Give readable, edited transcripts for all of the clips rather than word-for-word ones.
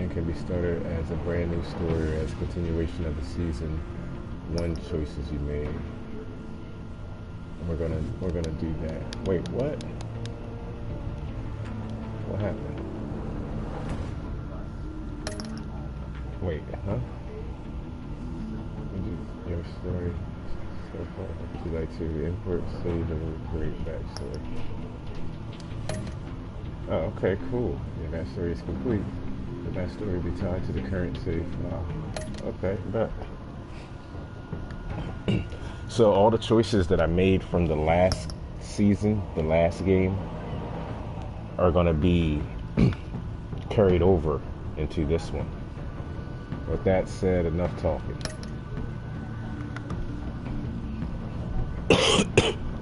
campaign can be started as a brand new story or as a continuation of the season one choices you made. We're gonna do that. Wait, what? What happened? Wait, huh? Your story so far. Would you like to import, save, and create backstory? Oh, okay, cool. Your backstory is complete. The backstory will be tied to the current save file. Okay, bet. So all the choices that I made from the last season, the last game, are going to be carried over into this one. With that said, enough talking.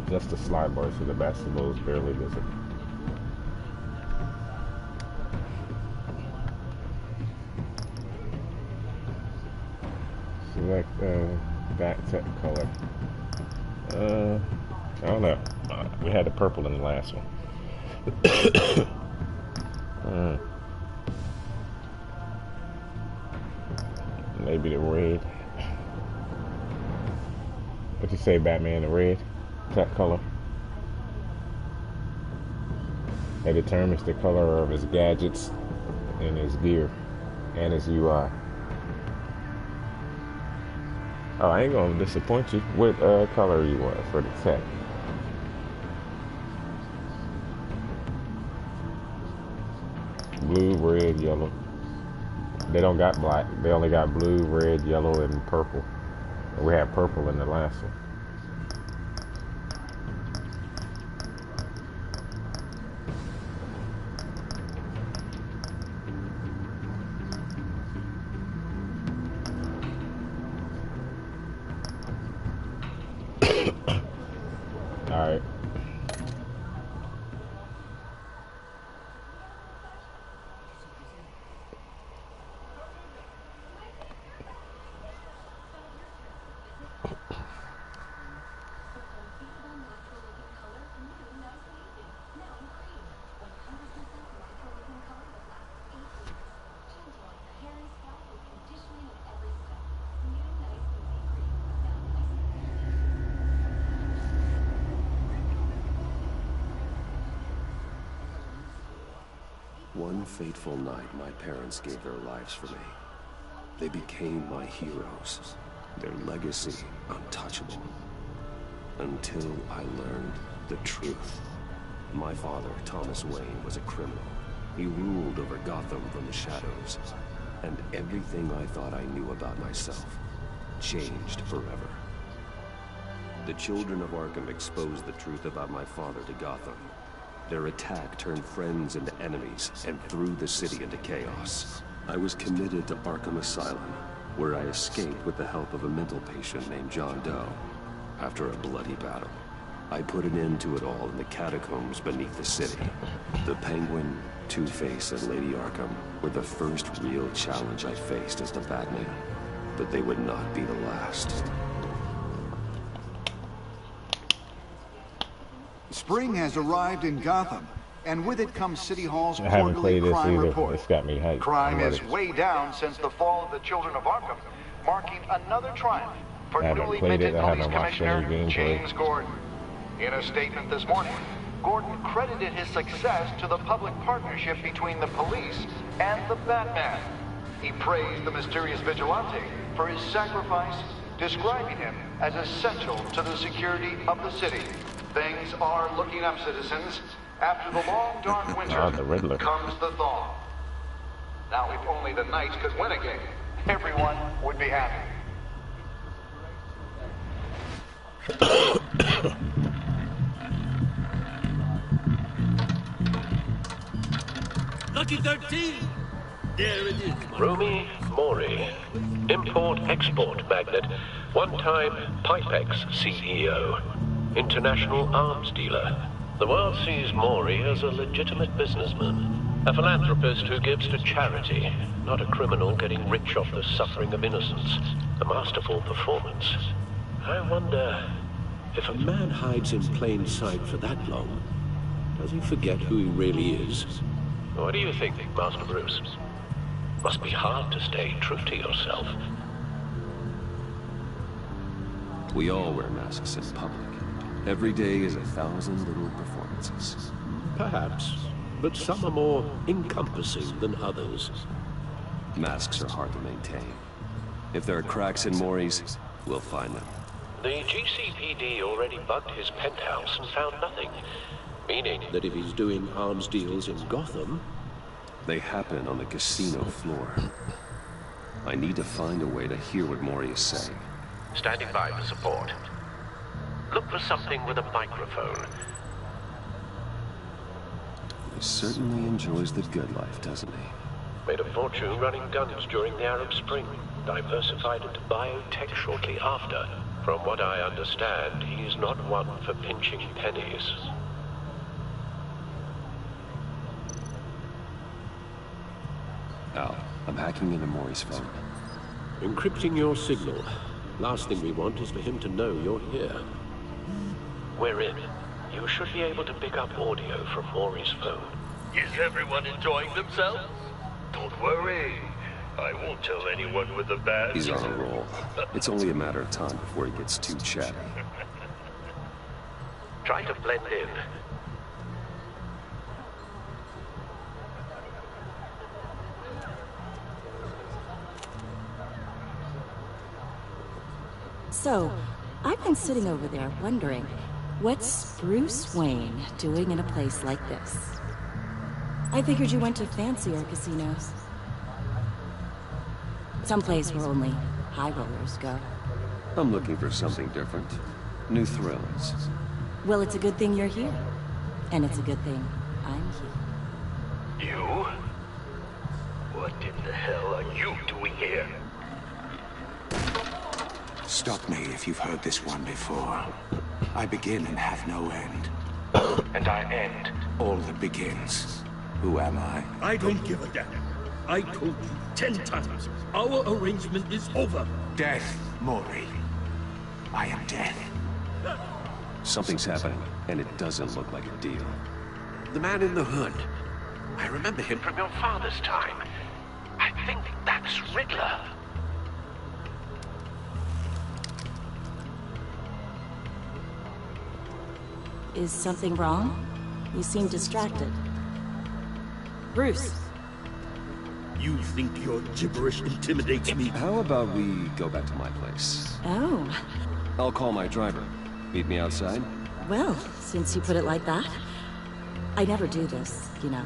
Just the slide bar so the basketball is barely visible. Select back tech color. I don't know. We had the purple in the last one. Maybe the red. What you say, Batman? The red tech color. That determines the color of his gadgets and his gear and his UI. Oh, I ain't gonna disappoint you. What color you want for the tech? Blue, red, yellow. They don't got black. They only got blue, red, yellow, and purple. And we had purple in the last one. All right. One fateful night, my parents gave their lives for me. They became my heroes, their legacy untouchable. Until I learned the truth. My father, Thomas Wayne, was a criminal. He ruled over Gotham from the shadows. And everything I thought I knew about myself changed forever. The children of Arkham exposed the truth about my father to Gotham. Their attack turned friends into enemies and threw the city into chaos. I was committed to Arkham Asylum, where I escaped with the help of a mental patient named John Doe. After a bloody battle, I put an end to it all in the catacombs beneath the city. The Penguin, Two-Face, and Lady Arkham were the first real challenge I faced as the Batman, but they would not be the last. Spring has arrived in Gotham, and with it comes City Hall's I haven't quarterly played this crime either. report. It's got me hyped. Crime is way down since the fall of the Children of Arkham, marking another triumph for newly minted police commissioner James Gordon. In a statement this morning, Gordon credited his success to the public partnership between the police and the Batman. He praised the mysterious vigilante for his sacrifice, describing him as essential to the security of the city. Things are looking up, citizens. After the long, dark winter comes the thaw. Now, if only the Knights could win a game, everyone would be happy. Lucky 13! There it is. Romy Mori, import-export magnate, one-time Pipex CEO, international arms dealer. The world sees Mori as a legitimate businessman, a philanthropist who gives to charity, not a criminal getting rich off the suffering of innocence. A masterful performance. I wonder, if a man hides in plain sight for that long, does he forget who he really is? What do you think, Master Bruce? Must be hard to stay true to yourself. We all wear masks in public. Every day is 1,000 little performances. Perhaps, but some are more encompassing than others. Masks are hard to maintain. If there are cracks in Maury's, we'll find them. The GCPD already bugged his penthouse and found nothing. Meaning that if he's doing arms deals in Gotham... They happen on the casino floor. I need to find a way to hear what Maury is saying. Standing by for support. Look for something with a microphone. He certainly enjoys the good life, doesn't he? Made a fortune running guns during the Arab Spring. Diversified into biotech shortly after. From what I understand, he's not one for pinching pennies. Al, I'm hacking into Maury's phone. Encrypting your signal. Last thing we want is for him to know you're here. We're in. You should be able to pick up audio from Maury's phone. Is everyone enjoying themselves? Don't worry. I won't tell anyone with a badge. He's on a roll. It's only a matter of time before he gets too chatty. Try to blend in. So, I've been sitting over there wondering, what's Bruce Wayne doing in a place like this? I figured you went to fancier casinos. Someplace where only high rollers go. I'm looking for something different. New thrills. Well, it's a good thing you're here. And it's a good thing I'm here. You? What in the hell are you doing here? Stop me if you've heard this one before. I begin and have no end. And I end all that begins. Who am I? I don't give a damn. I told you 10 times. Our arrangement is over. Death, Maury. I am death. Something's happening, and it doesn't look like a deal. The man in the hood. I remember him from your father's time. I think that's Riddler. Is something wrong? You seem distracted. Bruce. You think your gibberish intimidates me? How about we go back to my place? Oh. I'll call my driver. Meet me outside? Well, since you put it like that. I never do this, you know.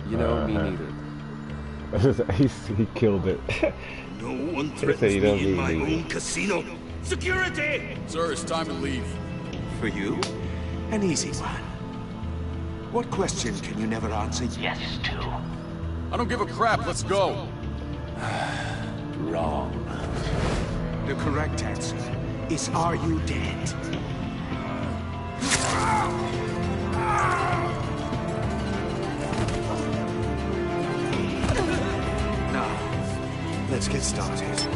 You know, me neither. He killed it. No one threatens me in my own casino. Security! Sir, it's time to leave. For you? An easy one. What question can you never answer yes to? I don't give a crap, let's go. Wrong. The correct answer is, are you dead? Now, let's get started.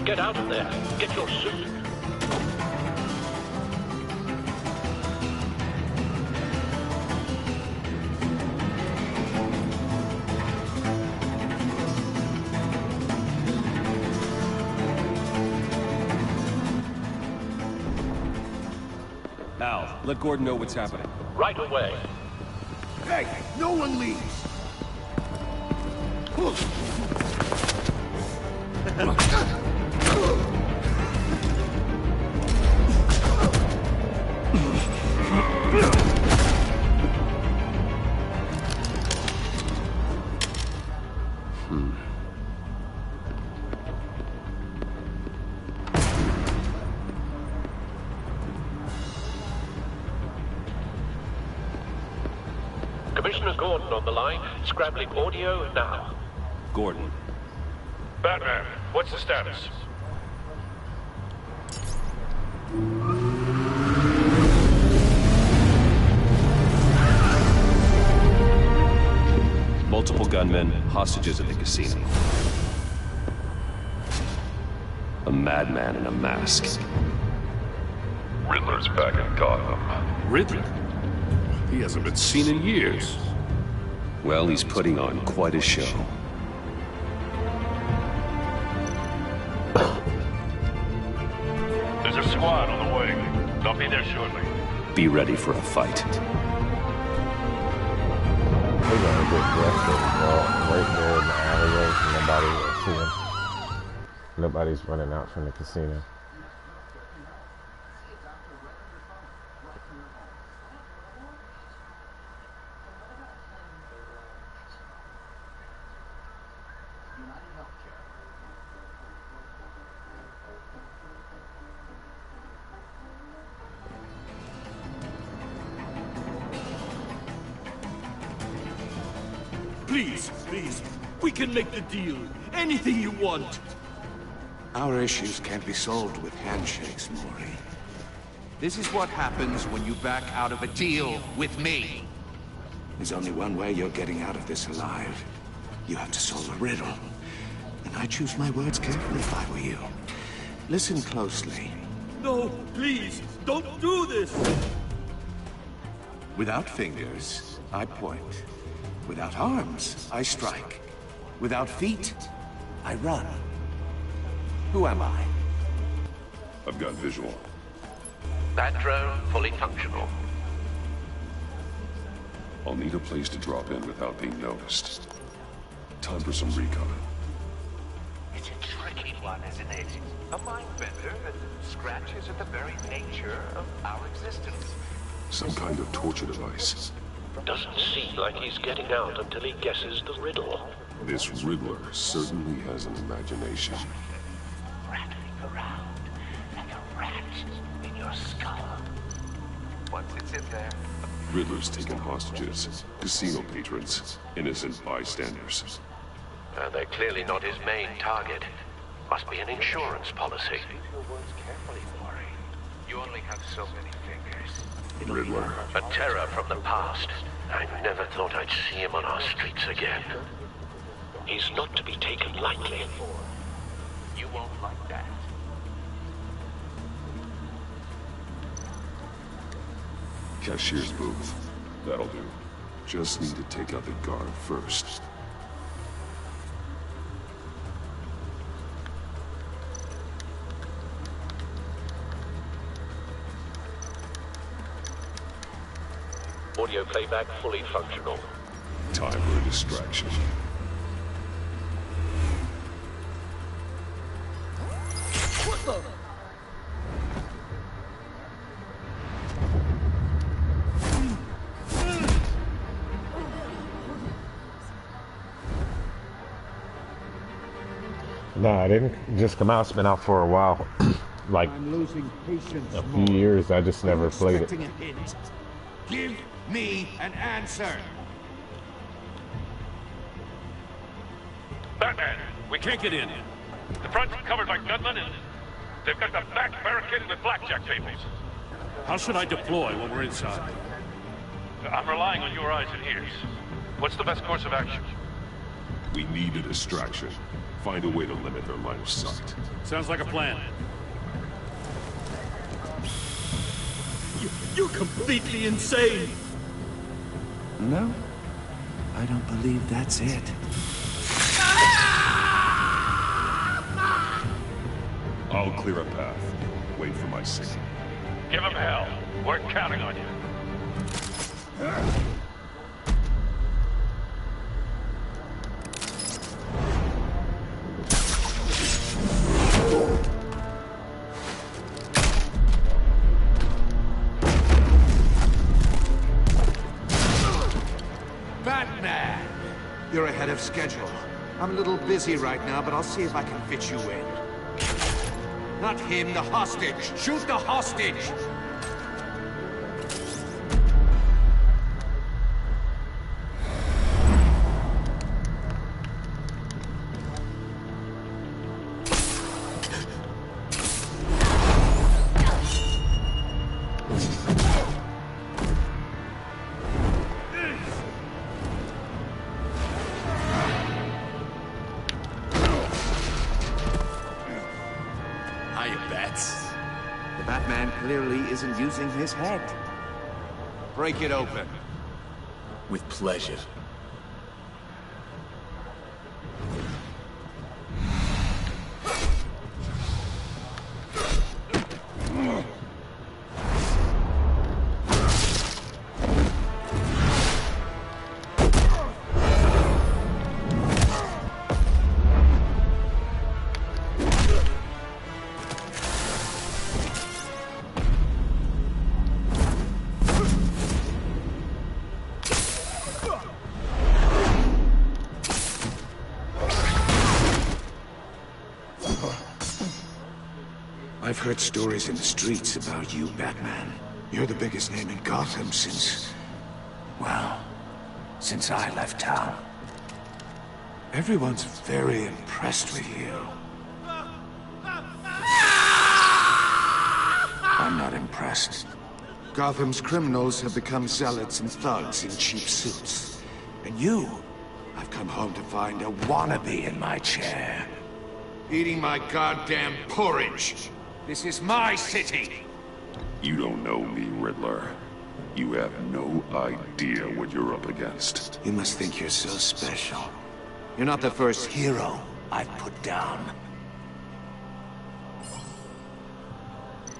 Get out of there. Get your suit. Al, let Gordon know what's happening. Right away. Hey, no one leaves. Commissioner Gordon on the line, scrambling audio now. Gordon. Batman, what's the status? Multiple gunmen, hostages at the casino. A madman in a mask. Riddler's back in Gotham. Riddler? He hasn't been seen in years. Well, he's putting on quite a show. There's a squad on the way. They'll be there shortly. Be ready for a fight. They're gonna get dressed right there in the alleyway. Nobody will see them. Nobody's running out from the casino. Please, please, we can make the deal. Anything you want. Our issues can't be solved with handshakes, Maury. This is what happens when you back out of a deal with me. There's only one way you're getting out of this alive. You have to solve a riddle. And I choose my words carefully if I were you. Listen closely. No, please, don't do this! Without fingers, I point. Without arms, I strike. Without feet, I run. Who am I? I've got visual. That drone fully functional. I'll need a place to drop in without being noticed. Time for some recon. It's a tricky one, isn't it? A mind bender that scratches at the very nature of our existence. Some kind of torture device. Doesn't seem like he's getting out until he guesses the riddle. This Riddler certainly has an imagination. Rattling around like a rat in your skull. Once it's in there... Riddler's taken hostages, casino patrons, innocent bystanders. They're clearly not his main target. Must be an insurance policy. Use your words carefully, Maury. You only have so many fingers. Riddler. A terror from the past. I never thought I'd see him on our streets again. He's not to be taken lightly. You won't like that. Cashier's booth. That'll do. Just need to take out the guard first. Audio playback fully functional. Time for a distraction. What the? No, I didn't just come out. It's been out for a while. Like I'm losing patience. a few years. I just never played it. Give me an answer. Batman! We can't get in. The front's covered by gunmen and they've got the back barricaded with blackjack tables. How should I deploy when we're inside? I'm relying on your eyes and ears. What's the best course of action? We need a distraction. Find a way to limit their line of sight. Sounds like a plan. You're completely insane. No, I don't believe that's it. I'll clear a path. Wait for my signal. Give him hell. We're counting on you. Batman! You're ahead of schedule. I'm a little busy right now, but I'll see if I can fit you in. Not him, the hostage! Shoot the hostage! clearly isn't using his head. Break it open. With pleasure. I've heard stories in the streets about you, Batman. You're the biggest name in Gotham since... well, since I left town. Everyone's very impressed with you. I'm not impressed. Gotham's criminals have become zealots and thugs in cheap suits. And you, I've come home to find a wannabe in my chair. Eating my goddamn porridge. This is my city! You don't know me, Riddler. You have no idea what you're up against. You must think you're so special. You're not the first hero I've put down.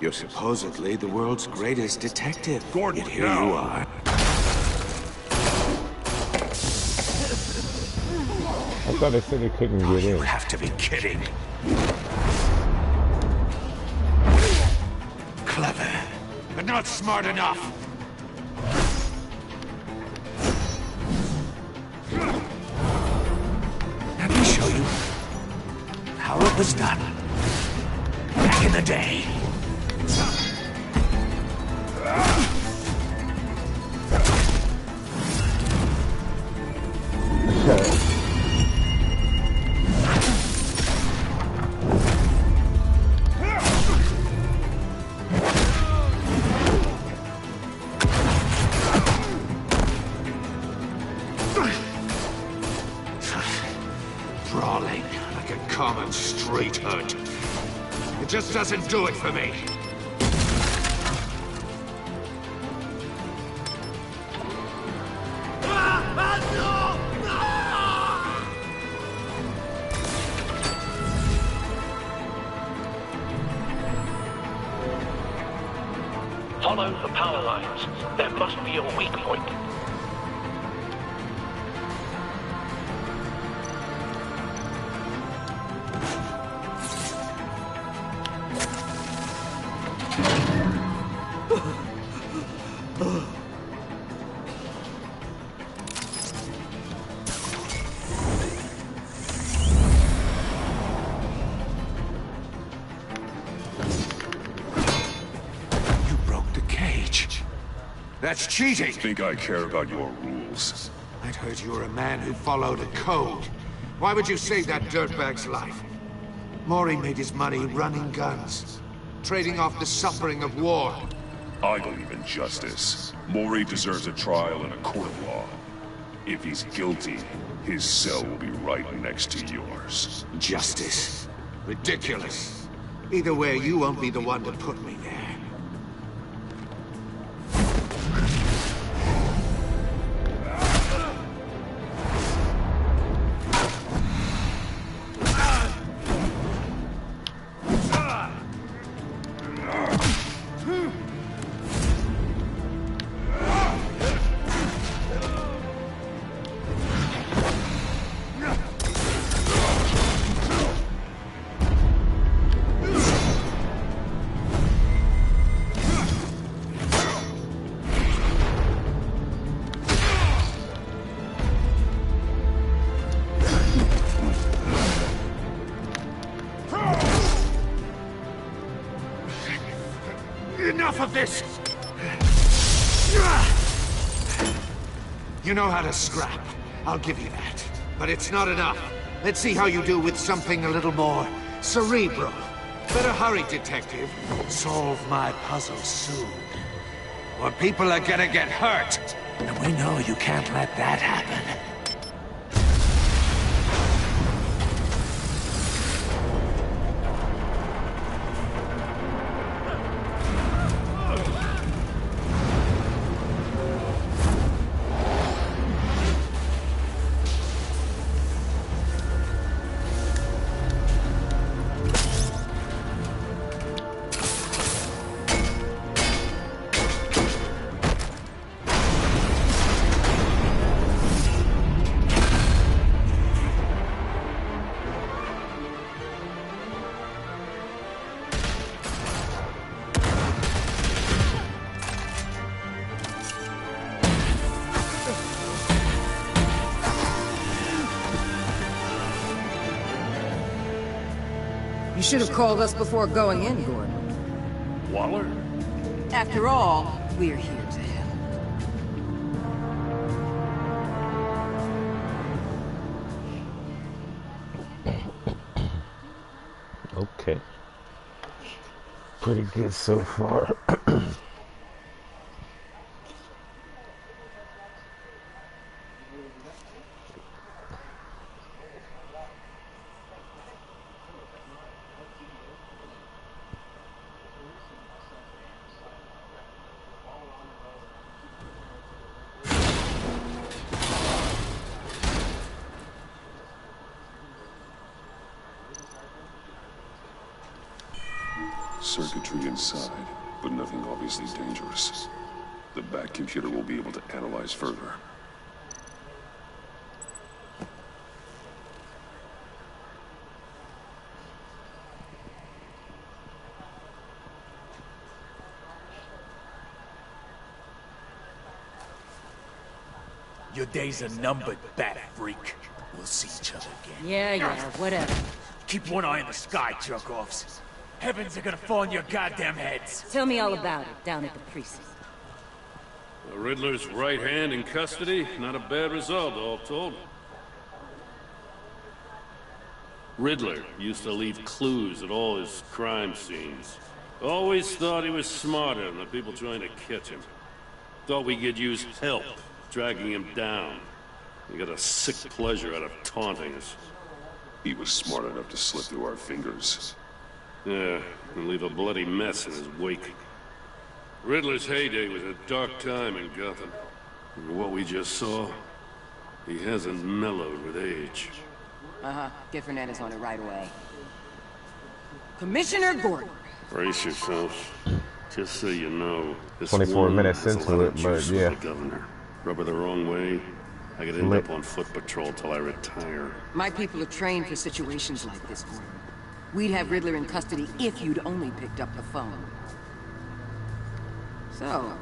You're supposedly the world's greatest detective. Gordon, yet here no. you are. I thought they said they couldn't get in. You have to be kidding. Clever, but not smart enough. Let me show you how it was done back in the day. Brawling like a common street hood. It just doesn't do it for me. Follow the power lines. There must be a weak point. That's cheating! Think I care about your rules? I'd heard you were a man who followed a code. Why would you save that dirtbag's life? Mori made his money running guns, trading off the suffering of war. I believe in justice. Mori deserves a trial in a court of law. If he's guilty, his cell will be right next to yours. Justice? Ridiculous. Either way, you won't be the one to put me there. Enough of this! You know how to scrap. I'll give you that. But it's not enough. Let's see how you do with something a little more cerebral. Better hurry, detective. Solve my puzzle soon. Or people are gonna get hurt. And we know you can't let that happen. should have called us before going in, Gordon. Waller? After all, we're here to help. Okay. Pretty good so far. Circuitry inside, but nothing obviously dangerous. The back computer will be able to analyze further. Your days are numbered, bat freak. We'll see each other again. Yeah, whatever. Keep one eye in the sky, jerk-offs. Heavens are gonna fall on your goddamn heads. Tell me all about it down at the precinct. The Riddler's right hand in custody? Not a bad result, all told. Riddler used to leave clues at all his crime scenes. Always thought he was smarter than the people trying to catch him. Thought we could use help dragging him down. He got a sick pleasure out of taunting us. He was smart enough to slip through our fingers. Yeah, and leave a bloody mess in his wake. Riddler's heyday was a dark time in Gotham. And what we just saw, he hasn't mellowed with age. Get Fernandez on it right away. Commissioner Gordon. Brace yourselves. Just so you know, this 24 war minutes has a into lot it, of but juice with yeah. the governor. Rub her the wrong way, I could end up on foot patrol till I retire. My people are trained for situations like this, Gordon. We'd have Riddler in custody if you'd only picked up the phone. So,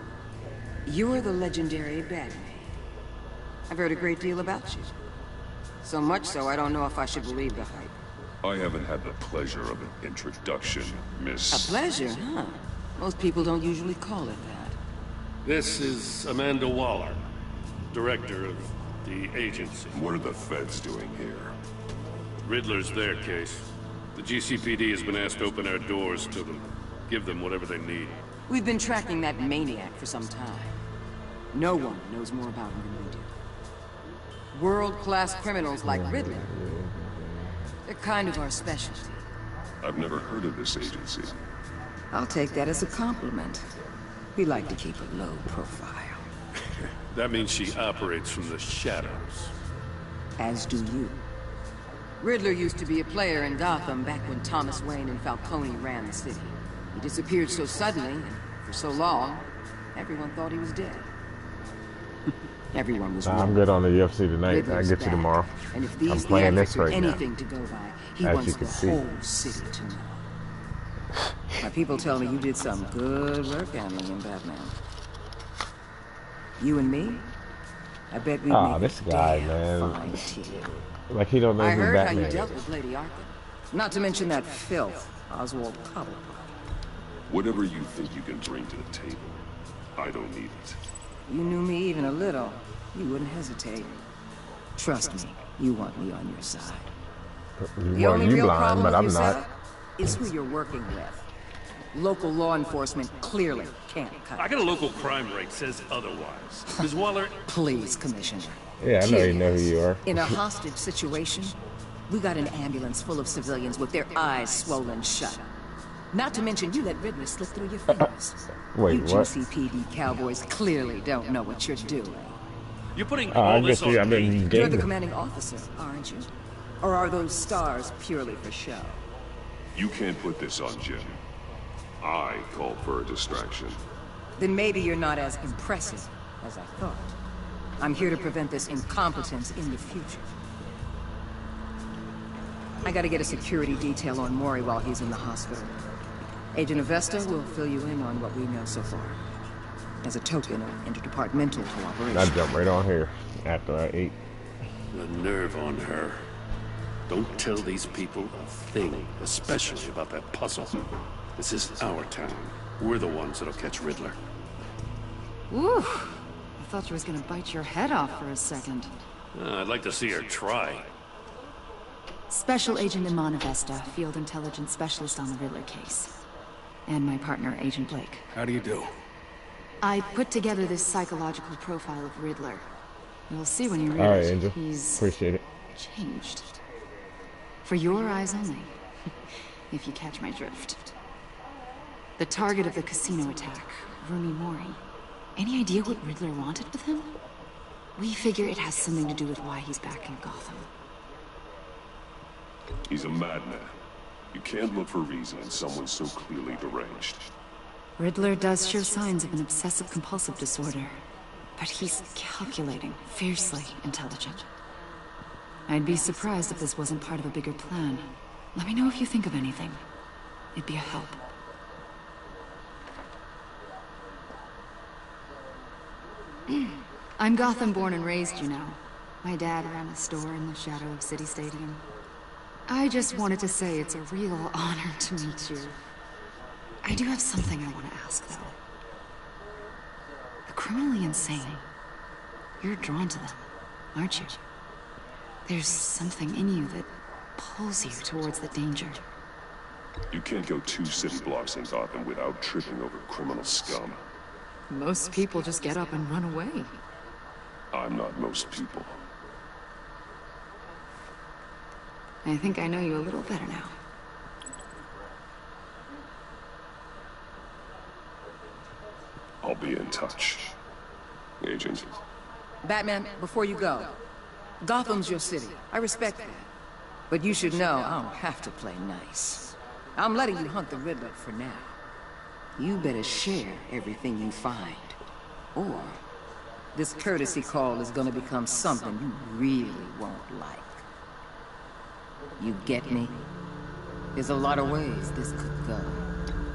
you're the legendary Batman. I've heard a great deal about you. So much so, I don't know if I should believe the hype. I haven't had the pleasure of an introduction, Miss... A pleasure, huh? Most people don't usually call it that. This is Amanda Waller, director of the agency. What are the feds doing here? Riddler's their case. The GCPD has been asked to open our doors to them. Give them whatever they need. We've been tracking that maniac for some time. No one knows more about him than we do. World-class criminals like Riddler. They're kind of our specialty. I've never heard of this agency. I'll take that as a compliment. We like to keep a low profile. That means she operates from the shadows. As do you. Riddler used to be a player in Gotham back when Thomas Wayne and Falcone ran the city. He disappeared so suddenly, and for so long, everyone thought he was dead. Everyone was wrong. I'm good on the UFC tonight. Riddler's I'll get you back. tomorrow. And if these I'm playing this right now. anything to go by, he As wants you the can see. whole city to know. My people tell me you did some good work handling him, Batman. You and me? I bet we make this a guy, damn man. fine team. Like he don't know I who heard how Batman you is. dealt with Lady Arkham. Not to mention that filth, Oswald Cobblepot. Whatever you think you can bring to the table, I don't need it. You knew me even a little, you wouldn't hesitate. Trust me, you want me on your side. The Well, only you real blind, problem but with I'm your not. setup is who you're working with. Local law enforcement clearly can't cut I it. got a local crime rate says otherwise. Ms. Waller... Please, Commissioner. Yeah, I know you know who you are. In a hostage situation, we got an ambulance full of civilians with their eyes swollen shut. Not to mention you let Riddler slip through your fingers. Wait, you what? GCPD cowboys clearly don't know what you're doing. You're putting I all this get you. on I've been me. You're the gaming. commanding officer, aren't you? Or are those stars purely for show? You can't put this on Jim. I called for a distraction. Then maybe you're not as impressive as I thought. I'm here to prevent this incompetence in the future. I gotta get a security detail on Maury while he's in the hospital. Agent Avesta will fill you in on what we know so far. As a token of interdepartmental cooperation. I jumped right on here after I ate. The nerve on her. Don't tell these people a thing, especially about that puzzle. This is our town. We're the ones that'll catch Riddler. Woo! I thought she was gonna bite your head off for a second. I'd like to see her try. Special Agent Imana Vesta, Field Intelligence Specialist on the Riddler case. And my partner, Agent Blake. How do you do? I put together this psychological profile of Riddler. You'll see when you read All right, it. Angel. He's Appreciate it. changed. For your eyes only, if you catch my drift. The target of the casino attack, Rumi Mori. Any idea what Riddler wanted with him? We figure it has something to do with why he's back in Gotham. He's a madman. You can't look for reason in someone so clearly deranged. Riddler does show signs of an obsessive-compulsive disorder, but he's calculating, fiercely intelligent. I'd be surprised if this wasn't part of a bigger plan. Let me know if you think of anything. It'd be a help. I'm Gotham born and raised, you know. My dad ran a store in the shadow of City Stadium. I just wanted to say it's a real honor to meet you. I do have something I want to ask, though. The criminally insane. You're drawn to them, aren't you? There's something in you that pulls you towards the danger. You can't go 2 city blocks in Gotham without tripping over criminal scum. Most people just get up and run away. I'm not most people. I think I know you a little better now. I'll be in touch. Agent. Batman, before you go, Gotham's your city. I respect that. But you should know I don't have to play nice. I'm letting you hunt the Riddler for now. You better share everything you find. Or this courtesy call is gonna become something you really won't like. You get me? There's a lot of ways this could go.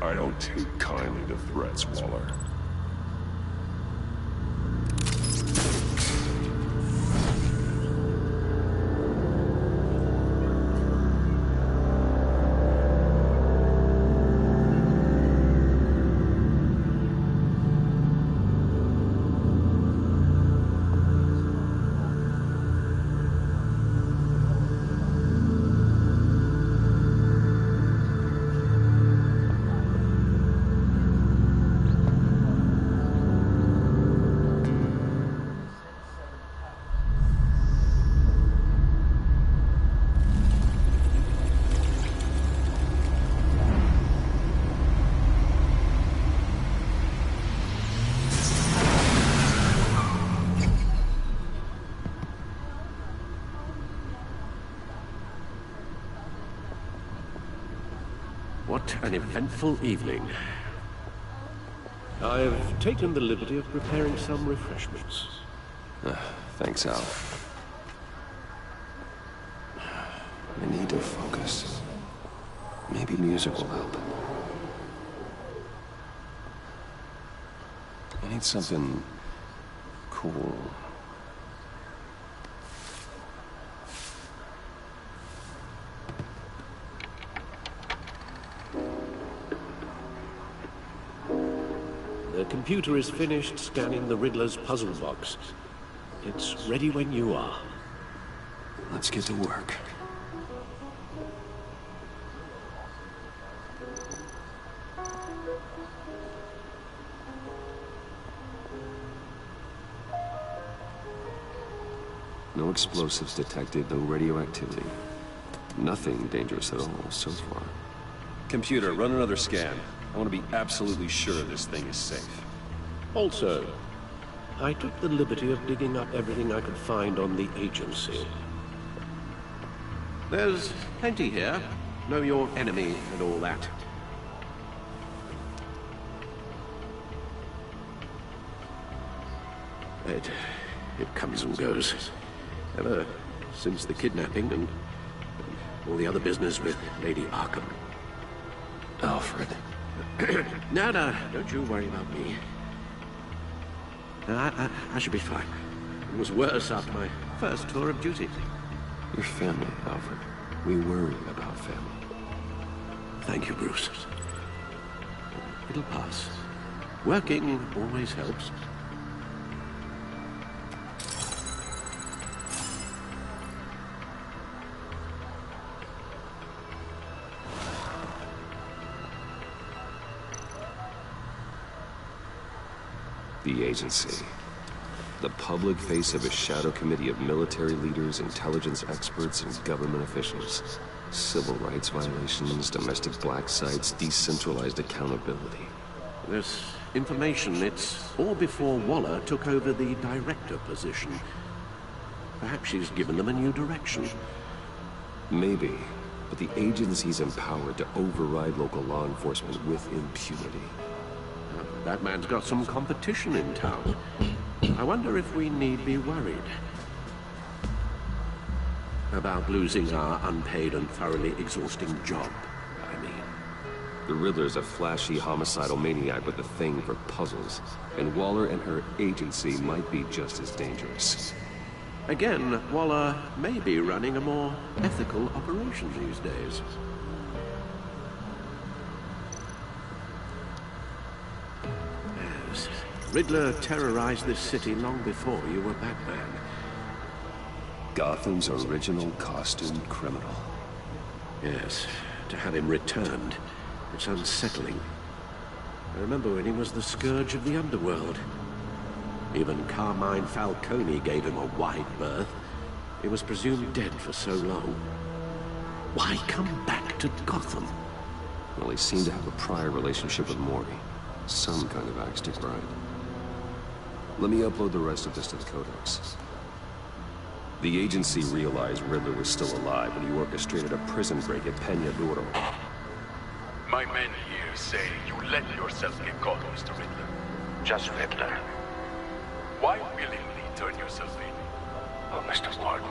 I don't take kindly to threats, Waller. What an eventful evening. I've taken the liberty of preparing some refreshments. Thanks, Al. I need to focus. Maybe music will help. I need something cool. The computer is finished scanning the Riddler's puzzle box. It's ready when you are. Let's get to work. No explosives detected, no radioactivity. Nothing dangerous at all so far. Computer, run another scan. I want to be absolutely sure this thing is safe. Also, I took the liberty of digging up everything I could find on the agency. There's plenty here. Know your enemy and all that. It comes and goes. Ever since the kidnapping and all the other business with Lady Arkham. Alfred. No, don't you worry about me. I should be fine. It was worse after my first tour of duty. Your family, Alfred. We worry about family. Thank you, Bruce. It'll pass. Working always helps. The agency. The public face of a shadow committee of military leaders, intelligence experts, and government officials. Civil rights violations, domestic black sites, decentralized accountability. This information, it's all before Waller took over the director position. Perhaps she's given them a new direction. Maybe, but the agency's empowered to override local law enforcement with impunity. That man's got some competition in town. I wonder if we need be worried about losing our unpaid and thoroughly exhausting job, I mean. The Riddler's a flashy, homicidal maniac with a thing for puzzles, and Waller and her agency might be just as dangerous. Again, Waller may be running a more ethical operation these days. Yes, Riddler terrorized this city long before you were Batman. Gotham's original costumed criminal. Yes, to have him returned, it's unsettling. I remember when he was the scourge of the underworld. Even Carmine Falcone gave him a wide berth. He was presumed dead for so long. Why come back to Gotham? Well, he seemed to have a prior relationship with Mori. Some kind of axe to grind. Let me upload the rest of this to the Codex. The agency realized Riddler was still alive when he orchestrated a prison break at Peña Duro. My men here say you let yourself get caught, Mr. Riddler. Just Riddler. Why willingly turn yourself in? Oh, Mr. Warden,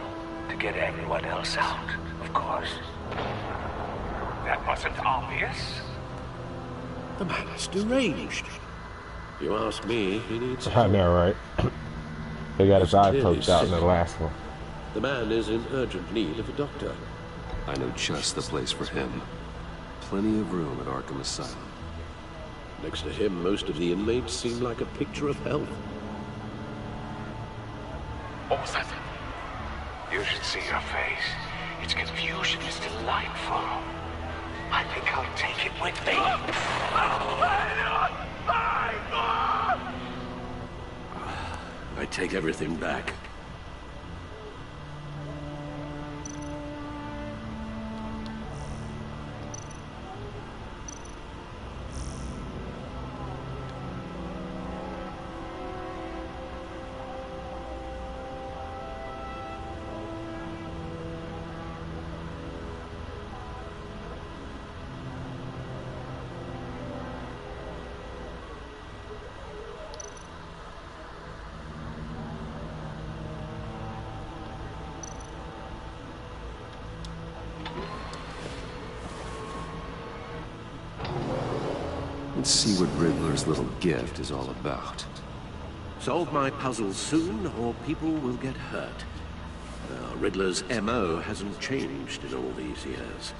to get everyone else out, of course. That wasn't obvious. The man's deranged. You ask me, he needs... I know, right? They got his eye poked out in the last one. The man is in urgent need of a doctor. I know just the place for him. Plenty of room at Arkham Asylum. Next to him, most of the inmates seem like a picture of health. What was that? You should see your face. Its confusion is delightful. I think I'll take it with me. I take everything back. Let's see what Riddler's little gift is all about. Solve my puzzles soon, or people will get hurt. Riddler's MO hasn't changed in all these years.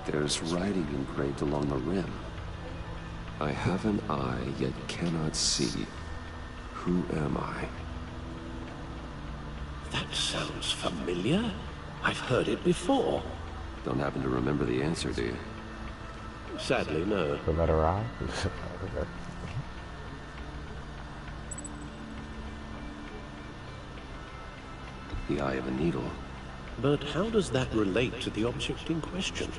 There's writing engraved along the rim. I have an eye, yet cannot see. Who am I? That sounds familiar. I've heard it before. Don't happen to remember the answer, do you? Sadly, no. The letter I? The eye of a needle. But how does that relate to the object in question?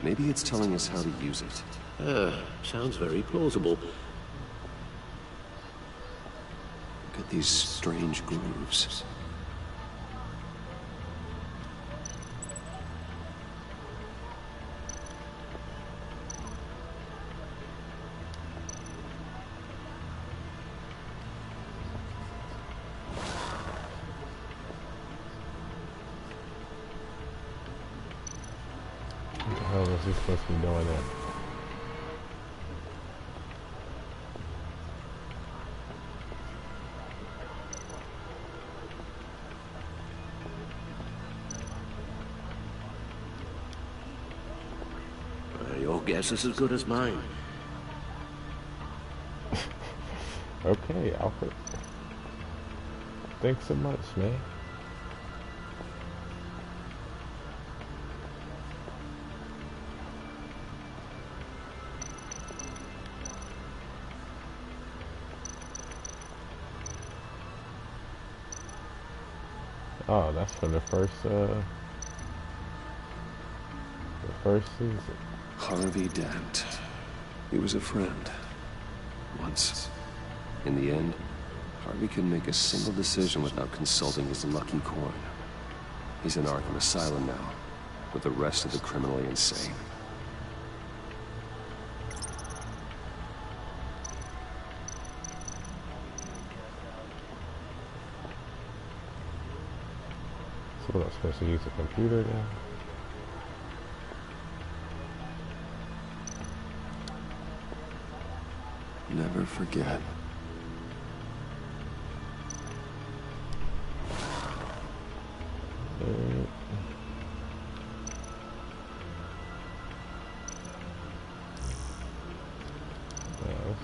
Maybe it's telling us how to use it. Sounds very plausible. Look at these strange grooves. he supposed to be doing that? Your guess is as good as mine. Okay, Alfred. Thanks so much, man. Oh, that's for the first season. Harvey Dent. He was a friend. Once. In the end, Harvey couldn't make a single decision without consulting his lucky coin. He's in Arkham Asylum now, with the rest of the criminally insane. So what, I'm supposed to use a computer then? Never forget.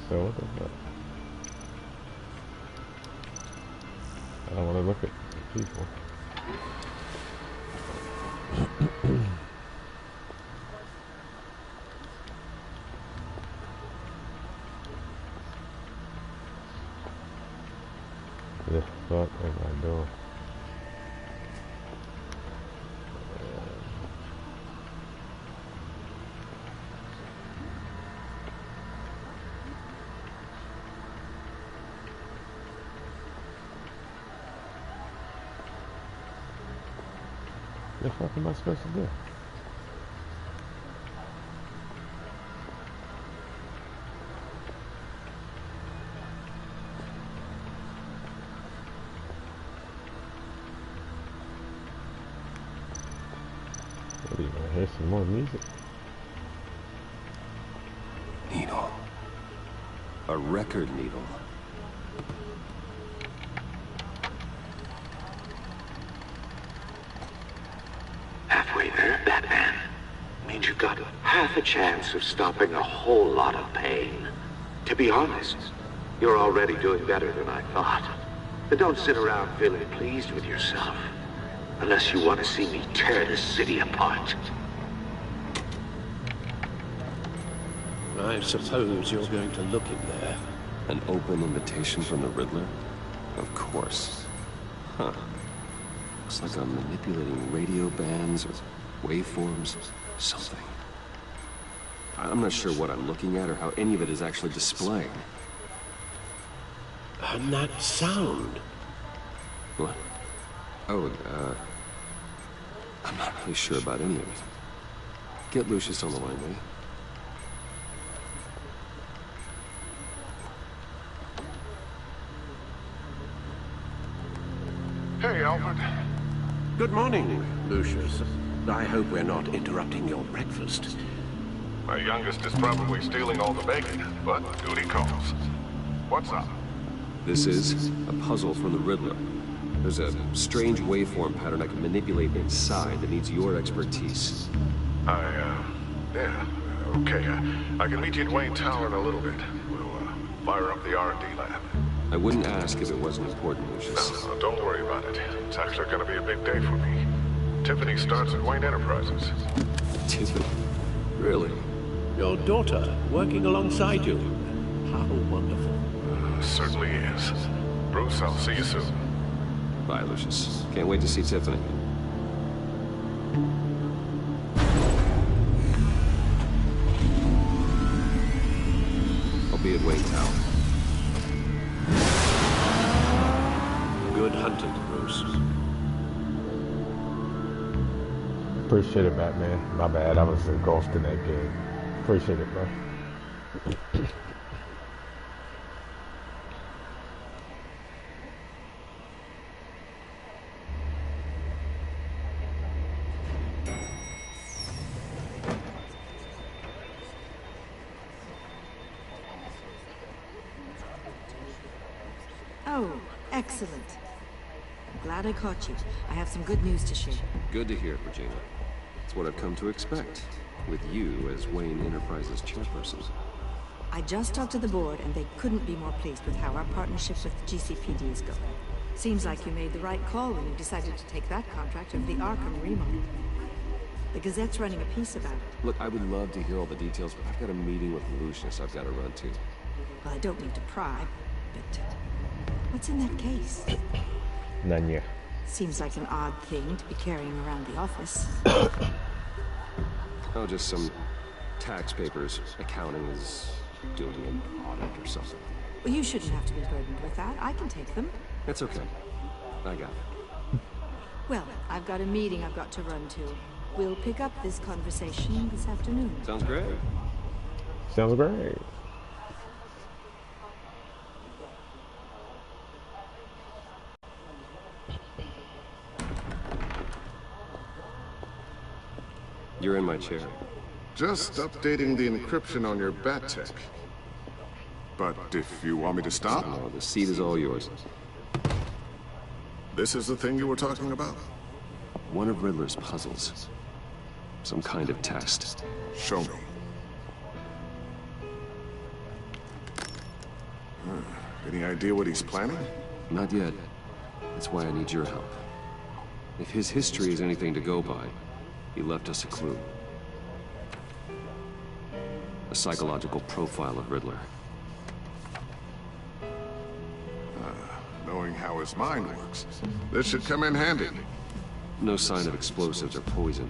So what the fuck? I don't want to look at people. The fuck am I doing? The fuck am I supposed to do? What do you want to hear some more music? Needle. A record needle. Halfway there, Batman. Means you've got half a chance of stopping a whole lot of pain. To be honest, you're already doing better than I thought. But don't sit around feeling pleased with yourself. Unless you want to see me tear this city apart. I suppose you're going to look in there. An open invitation from the Riddler? Of course. Huh. Looks like I'm manipulating radio bands or waveforms. Something. I'm not sure what I'm looking at or how any of it is actually displaying. And that sound. What? Oh, I'm not really sure about any of it. Get Lucius on the line, will you? Hey, Alfred. Good morning, Lucius. I hope we're not interrupting your breakfast. My youngest is probably stealing all the bacon, but duty calls. What's up? This is a puzzle from the Riddler. There's a strange waveform pattern I can manipulate inside that needs your expertise. Yeah, okay. I can meet you at Wayne Tower in a little bit. We'll, fire up the R&D lab. I wouldn't ask if it wasn't important, Lucius. No, don't worry about it. It's actually gonna be a big day for me. Tiffany starts at Wayne Enterprises. Tiffany? Really? Your daughter, working alongside you. How wonderful. Certainly is. Bruce, I'll see you soon. Bye, Lucius. Can't wait to see Tiffany. I'll be at Wayne Tower. Good hunting, Bruce. Appreciate it, Batman. My bad, I was engulfed in that game. Appreciate it, bro. Excellent. I'm glad I caught you. I have some good news to share. Good to hear, Regina. It's what I've come to expect, with you as Wayne Enterprises chairperson. I just talked to the board, and they couldn't be more pleased with how our partnership with the GCPD is going. Seems like you made the right call when you decided to take that contract over the Arkham remodel. The Gazette's running a piece about it. Look, I would love to hear all the details, but I've got a meeting with Lucius I've got to run to. Well, I don't mean to pry, but what's in that case? None yet. Seems like an odd thing to be carrying around the office. Oh, just some tax papers. Accounting is doing an audit or something. Well, you shouldn't have to be burdened with that. I can take them. It's okay. I got it. Well, I've got a meeting I've got to run to. We'll pick up this conversation this afternoon. Sounds great. Sounds great. You're in my chair. Just updating the encryption on your bat tech. But if you want me to stop... No, the seat is all yours. This is the thing you were talking about? One of Riddler's puzzles. Some kind of test. Show me. Any idea what he's planning? Not yet. That's why I need your help. If his history is anything to go by, he left us a clue. A psychological profile of Riddler. Knowing how his mind works, this should come in handy. No sign of explosives or poison.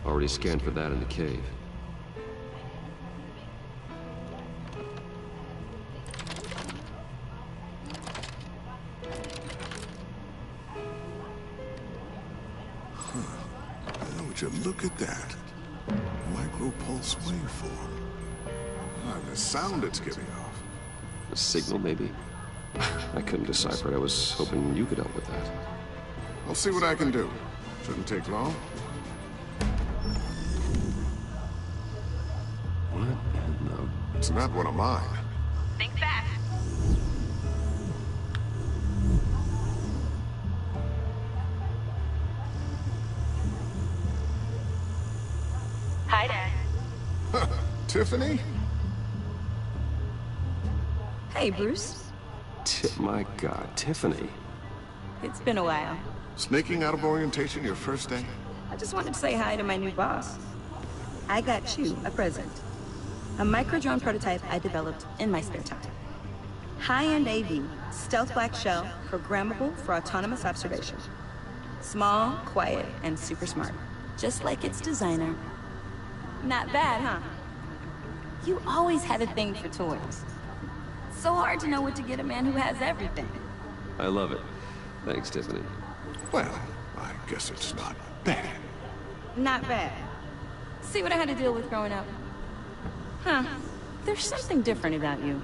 Already scanned for that in the cave. Would you look at that? Micro-pulse waveform. The sound it's giving off. A signal, maybe? I couldn't decipher it. I was hoping you could help with that. I'll see what I can do. Shouldn't take long. What in the... It's not one of mine. Think fast. Hi, Dad. Tiffany? Hey, Bruce. My God, Tiffany. It's been a while. Sneaking out of orientation your first day? I just wanted to say hi to my new boss. I got you a present. A micro-drone prototype I developed in my spare time. High-end AV, stealth black shell, programmable for autonomous observation. Small, quiet, and super smart. Just like its designer. Not bad, huh? You always had a thing for toys. So hard to know what to get a man who has everything. I love it. Thanks, Tiffany. Well, I guess it's not bad. Not bad. See what I had to deal with growing up? Huh. There's something different about you.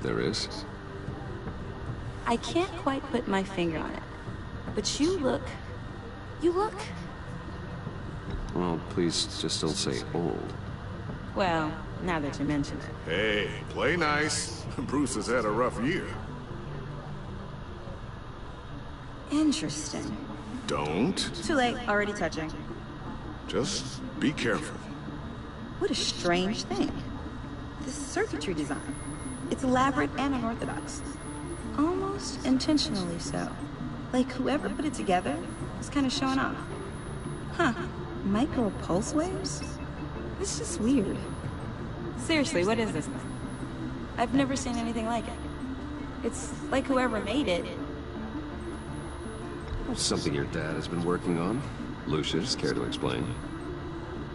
There is? I can't quite put my finger on it. But you look... Well, please just don't say old. Well, now that you mention it. Hey, play nice. Bruce has had a rough year. Interesting. Don't. Too late, already touching. Just be careful. What a strange thing. This circuitry design. It's elaborate and unorthodox. Almost intentionally so. Like whoever put it together was kind of showing off. Huh. Micro pulse waves? It's just weird. Seriously, what is this thing? I've never seen anything like it. It's like whoever made it. Something your dad has been working on? Lucius, care to explain?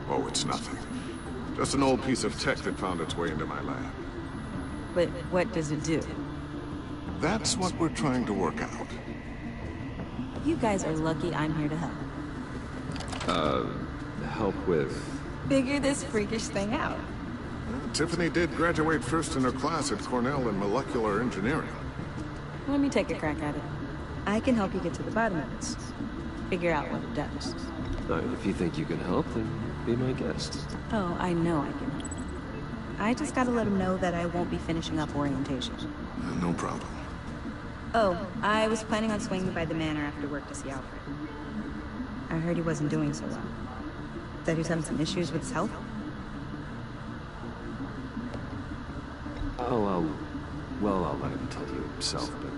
Oh, it's nothing. Just an old piece of tech that found its way into my lab. But what does it do? That's what we're trying to work out. You guys are lucky I'm here to help. Help with... Figure this freakish thing out. Tiffany did graduate first in her class at Cornell in molecular engineering. Let me take a crack at it. I can help you get to the bottom of it. Figure out what it does. If you think you can help, then be my guest. Oh, I know I can help. I just gotta let him know that I won't be finishing up orientation. No problem. Oh, I was planning on swinging by the manor after work to see Alfred. I heard he wasn't doing so well. That he was having some issues with his health. Oh, well, I'll let him tell you himself, but,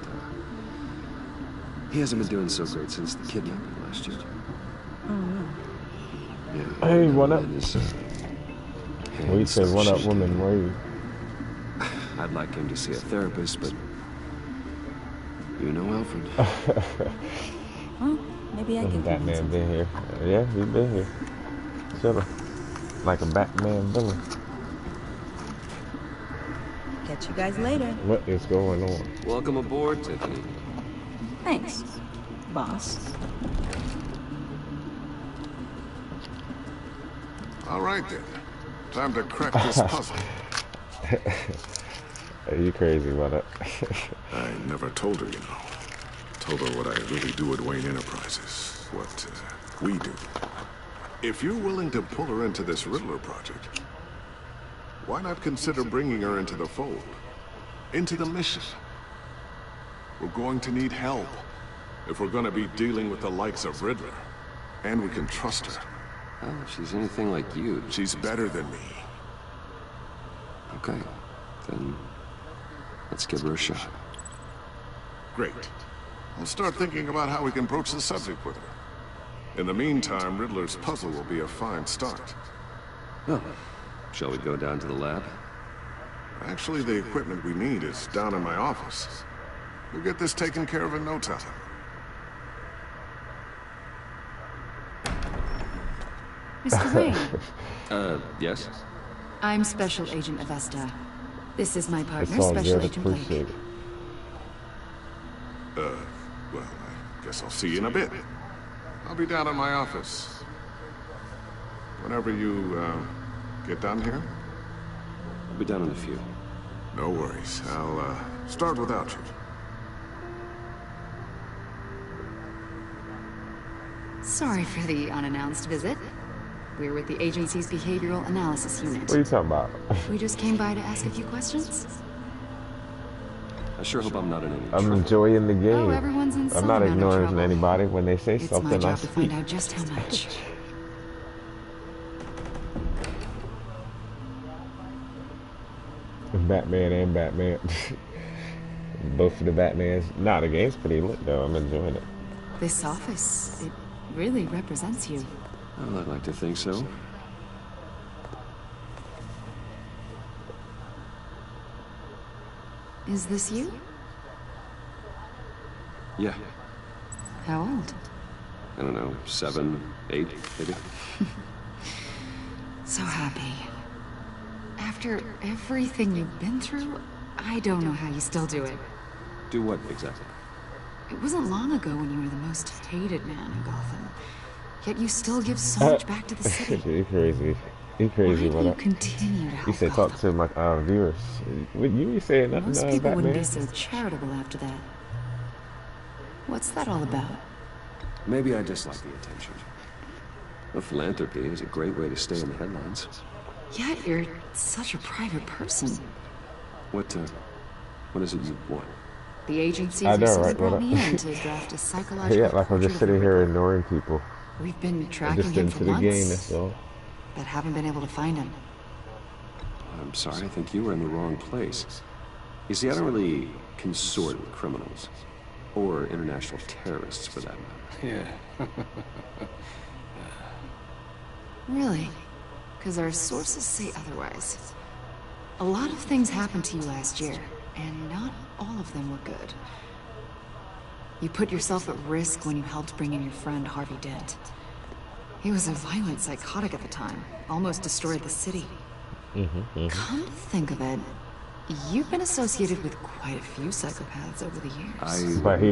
he hasn't been doing so great since the kidnapping last year. Oh, no. Yeah. Hey, what up? Well, you say what up, woman? Where are you? I'd like him to see a therapist, but you know Alfred. Well, maybe I can. Batman been here. Yeah, he been here. Chillin'. Like a Batman villain. Catch you guys later. What is going on? Welcome aboard, Tiffany. Thanks, boss. All right, then. Time to crack this puzzle. Are you crazy, what? I never told her, you know. Told her what I really do at Wayne Enterprises. What we do. If you're willing to pull her into this Riddler project, why not consider bringing her into the fold? Into the mission? We're going to need help if we're going to be dealing with the likes of Riddler. And we can trust her. Well, if she's anything like you... She's better than me. Okay, then let's give her a shot. Great. I'll start thinking about how we can broach the subject with her. In the meantime, Riddler's puzzle will be a fine start. Oh, shall we go down to the lab? Actually, the equipment we need is down in my office. We'll get this taken care of in no time. Mr. Wayne. Yes? I'm Special Agent Avesta. This is my partner, all Special good, Agent Blake. appreciate it. Well, I guess I'll see you in a bit. I'll be down in my office. Whenever you, get down here? I'll be down in a few. No worries. I'll, start without you. Sorry for the unannounced visit. We're with the agency's behavioral analysis unit. What are you talking about? We just came by to ask a few questions. I sure hope I'm not in any I'm trouble. enjoying the game. Oh, everyone's in I'm some not amount of ignoring trouble. anybody when they say It's something. my job I to speak. find out just how much. Batman and Batman. Both of the Batmans. Nah, the game's pretty lit though. I'm enjoying it. This office, it really represents you. Well, I'd like to think so. Is this you? Yeah. How old? I don't know, 7, 8, maybe? So happy. After everything you've been through, I don't know how you still do it. Do what, exactly? It wasn't long ago when you were the most hated man in Gotham. Yet you still give so much back to the city. You crazy. You crazy. Why do you continue to help You said talk to my viewers. Would you be saying nothing Most about people Batman? wouldn't be so charitable after that. What's that all about? Maybe I dislike the attention. Well, philanthropy is a great way to stay in the headlines. Yet you're such a private person. What is it you want? The agency I know, recently right? brought What me in to draft a psychological Yeah, like I'm portrait just of sitting the here Riddler. ignoring people. We've been I'm tracking just him into for the months, game, that's all. but haven't been able to find him. I'm sorry, I think you were in the wrong place. You see, I don't really consort with criminals. Or international terrorists, for that matter. Yeah. Really? Because our sources say otherwise. A lot of things happened to you last year, and not all of them were good. You put yourself at risk when you helped bring in your friend Harvey Dent. He was a violent psychotic at the time, almost destroyed the city. Come to think of it, you've been associated with quite a few psychopaths over the years. But he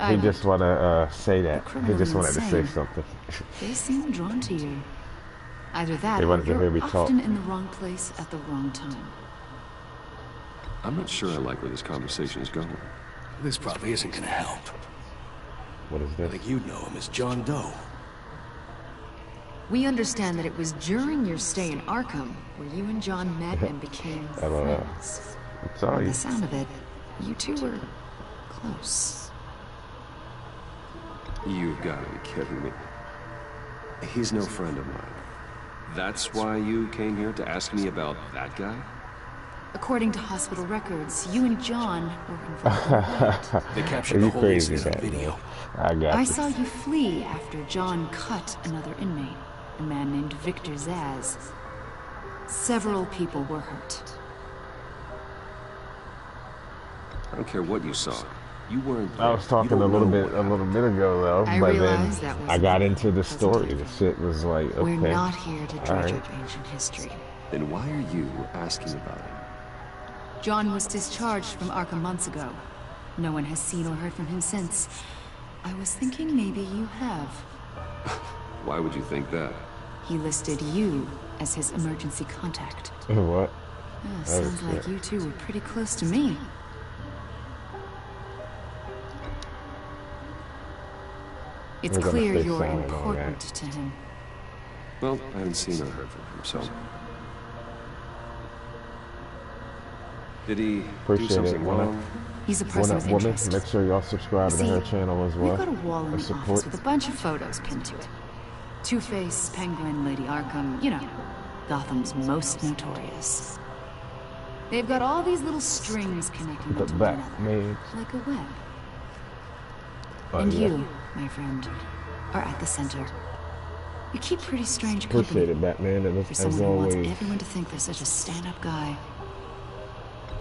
I just want to say that. He criminally just wanted to say insane. something. They seem drawn to you. Either that, They or wanted to hear you're me talk. often in the wrong place at the wrong time. I'm not sure I like where this conversation is going. This probably isn't gonna help. What is this? I think you'd know him as John Doe. We understand that it was during your stay in Arkham where you and John met and became I don't know. friends. I'm sorry. By the sound of it, you two were close. You've got to be kidding me. He's no friend of mine. That's why you came here to ask me about that guy? According to hospital records, you and John were involved. They captured the whole incident on video. video. I saw you flee after John cut another inmate, a man named Victor Zaz. Several people were hurt. I don't care what you saw. You weren't there. I was talking a little bit ago though, I but realized then that was I got into the story. The shit was like, okay. We're not here to dredge right. up ancient history. Then why are you asking about him? John was discharged from Arkham months ago. No one has seen or heard from him since. I was thinking maybe you have. Why would you think that? He listed you as his emergency contact. What? Yeah, sounds like you two were pretty close to me. It's clear you're important to him. Well, I haven't seen or heard from him, so... Did he do something wrong? He's a person of interest. Make sure y'all subscribe to her channel as well. We've got a wall in the office with a bunch of photos pinned to it. Two-Face, Penguin, Lady Arkham, you know, Gotham's most notorious. They've got all these little strings connecting them to one another, like a web. And you, my friend, are at the center. You keep pretty strange company. Appreciate it, Batman, and for someone who wants everyone to think they're such a stand-up guy.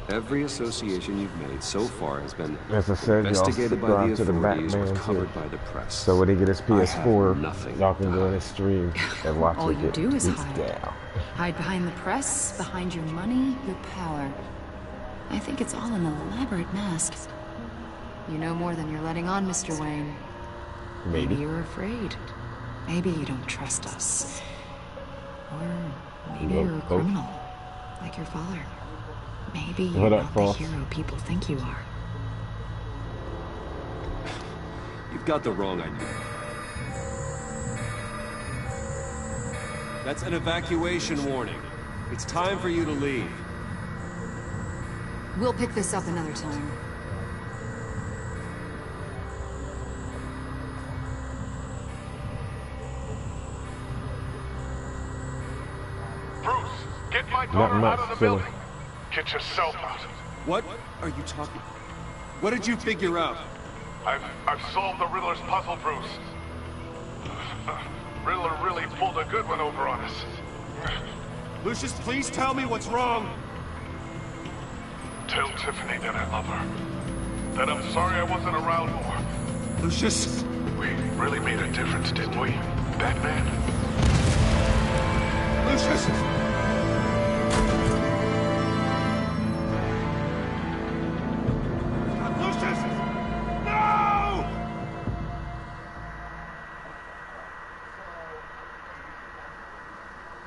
Every association you've made so far has been as I said, investigated by the to the authorities or Batman covered by the press. So when he get his PS4, y'all can go in his stream and watch all you do is hide. Down. Hide behind the press, behind your money, your power. I think it's all an elaborate mask. You know more than you're letting on, Mr. Wayne. Maybe you're afraid. Maybe you don't trust us. Or maybe you're a criminal, like your father. Maybe you're not the hero people think you are. You've got the wrong idea. That's an evacuation warning. It's time for you to leave. We'll pick this up another time. Bruce, get my daughter out of the building. Get yourself out. What are you talking? What did you figure out? I've solved the Riddler's puzzle, Bruce. Riddler really pulled a good one over on us. Lucius, please tell me what's wrong. Tell Tiffany that I love her. That I'm sorry I wasn't around more. Lucius! We really made a difference, didn't we, Batman? Lucius!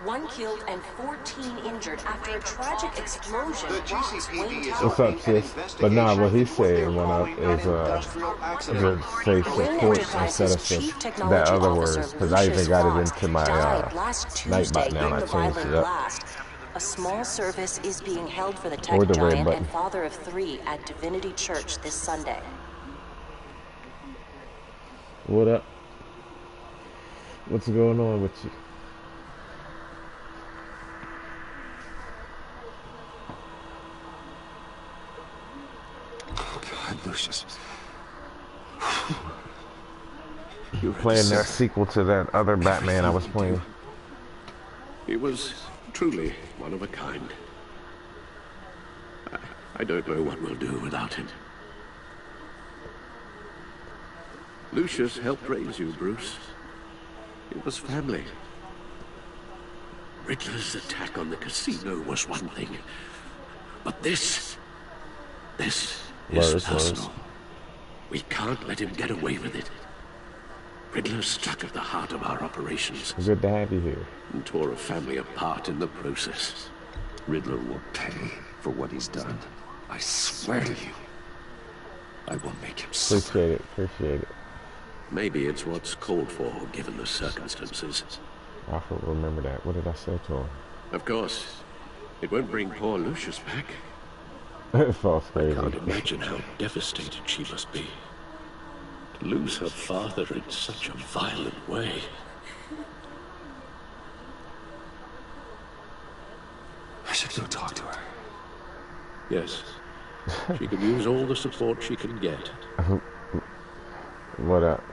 One killed and 14 injured after a tragic explosion. What's up, sis? But nah, what he's saying went up is to say support instead of that other word, because I even got it into my Nightbot now and I changed it up. A small service is being held for the tech giant and father of 3 at Divinity Church this Sunday. What up? What's going on with you? Lucius. You were playing that sequel to that other Batman I was playing. He was truly one of a kind. I don't know what we'll do without him. Lucius helped raise you, Bruce. It was family. Riddler's attack on the casino was one thing. But this is personal. We can't let him get away with it. Riddler struck at the heart of our operations. Good to have you here. And tore a family apart in the process. Riddler will pay for what he's done. I swear to you. I will make him suffer. Appreciate it. Maybe it's what's called for, given the circumstances. I remember that. What did I say to him? Of course. It won't bring poor Lucius back. False I crazy. can't imagine how devastated she must be. To lose her father in such a violent way. I should go talk to her. Yes. She can use all the support she can get. What up?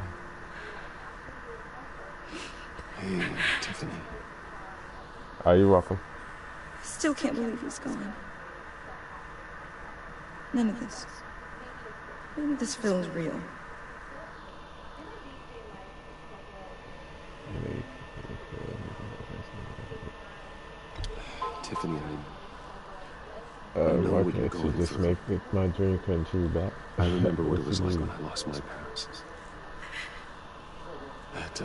Hey, Tiffany. Are you welcome? Still can't believe he's gone. None of this feels real. Tiffany, why can't you just make my dream come true back? I remember what it was like when I lost my parents. That,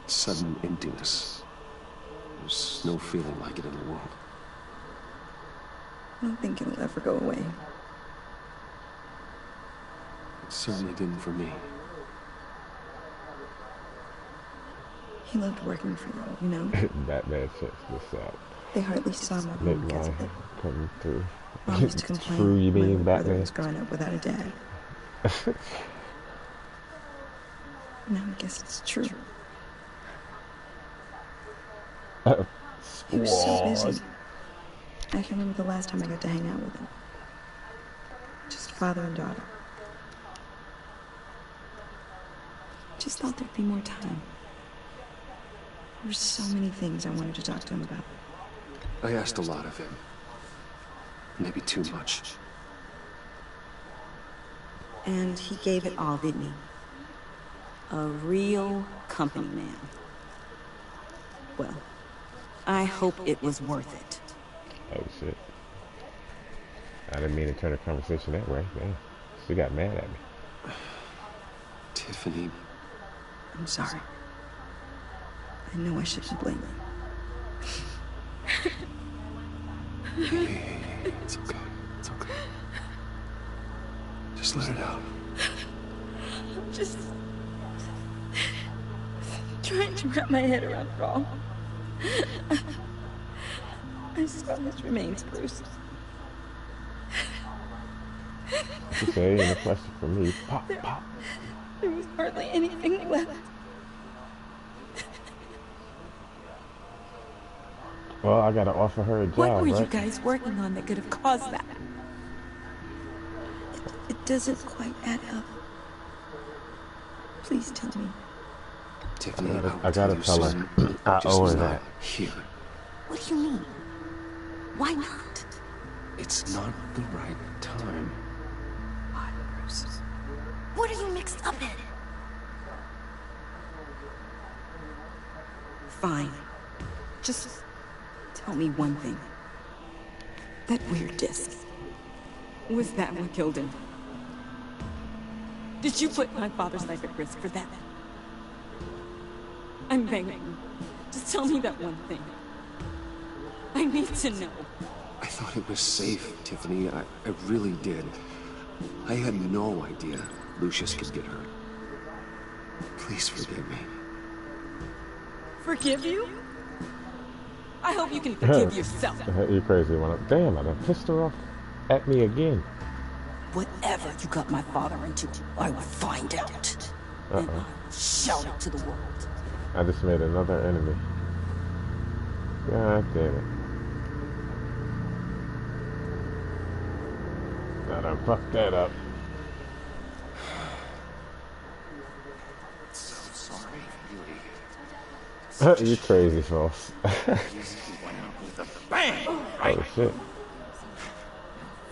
sudden emptiness. There's no feeling like it in the world. I don't think it'll ever go away. It certainly didn't for me. He loved working for you, you know? Batman checks this out. They hardly saw my room because of it. Coming through. Mom used to complain True, you my mean little brother Batman? was growing up without a dad. Now I guess it's true. He was so busy. I can remember the last time I got to hang out with him. Just father and daughter. Just thought there'd be more time. There were so many things I wanted to talk to him about. I asked a lot of him. Maybe too much. And he gave it all, didn't he? A real company man. Well, I hope it was worth it. Oh shit. I didn't mean to turn the conversation that way. Man, she got mad at me. Tiffany. I'm sorry. I know I shouldn't blame you. Hey, it's okay. It's okay. Just let it out. Just trying to wrap my head around it all. I saw his remains, Bruce. It's okay, and a question for me. Pop, pop. There was hardly anything left. Well, I gotta offer her a job, What were right? you guys working on that could have caused that? It doesn't quite add up. Please tell me. Tiffany, I gotta tell her. I owe her that. Here. What do you mean? Why not? It's not the right time. Why, Bruce? What are you mixed up in? Fine. Just tell me one thing. That weird disc. Was that what killed him? Did you put my father's life at risk for that? I'm begging you. Just tell me that one thing. I need to know. I thought it was safe, Tiffany. I really did. I had no idea Lucius could get hurt. Please forgive me. Forgive you? I hope you can forgive yourself. You crazy one. Damn, I done pissed her off at me again. Whatever you got my father into, I will find out. And I'll shout it to the world. I just made another enemy. God damn it. I done fucked that up. So sorry, You crazy, folks. went out with a bang, right? Oh shit.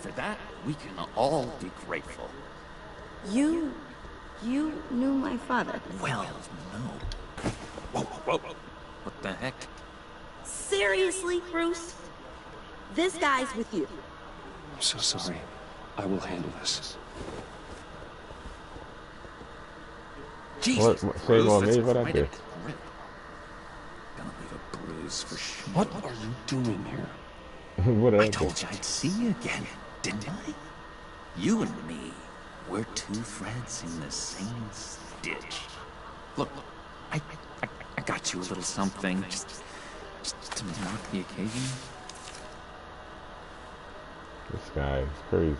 For that, we can all be grateful. You knew my father. Well, no. Whoa, whoa, whoa. What the heck? Seriously, Bruce? This guy's with you. I'm so sorry. I will handle this. Jesus, What shame on me? What I did? Gonna leave a bruise for sure. What are you doing here? What I told you I'd see you again, didn't I? You and me, we're two threads in the same stitch. Look, I got you a little something, just to mark the occasion. This guy is crazy.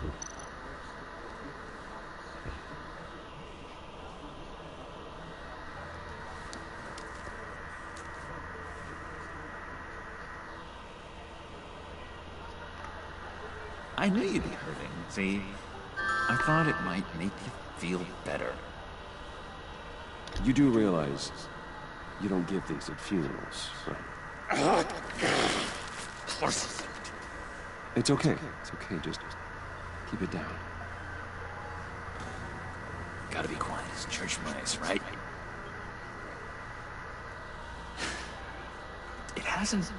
I knew you'd be hurting. See, I thought it might make you feel better. You do realize you don't give these at funerals, right? Of course. It's okay. It's okay. Just keep it down. Gotta be quiet as church mice, right? It hasn't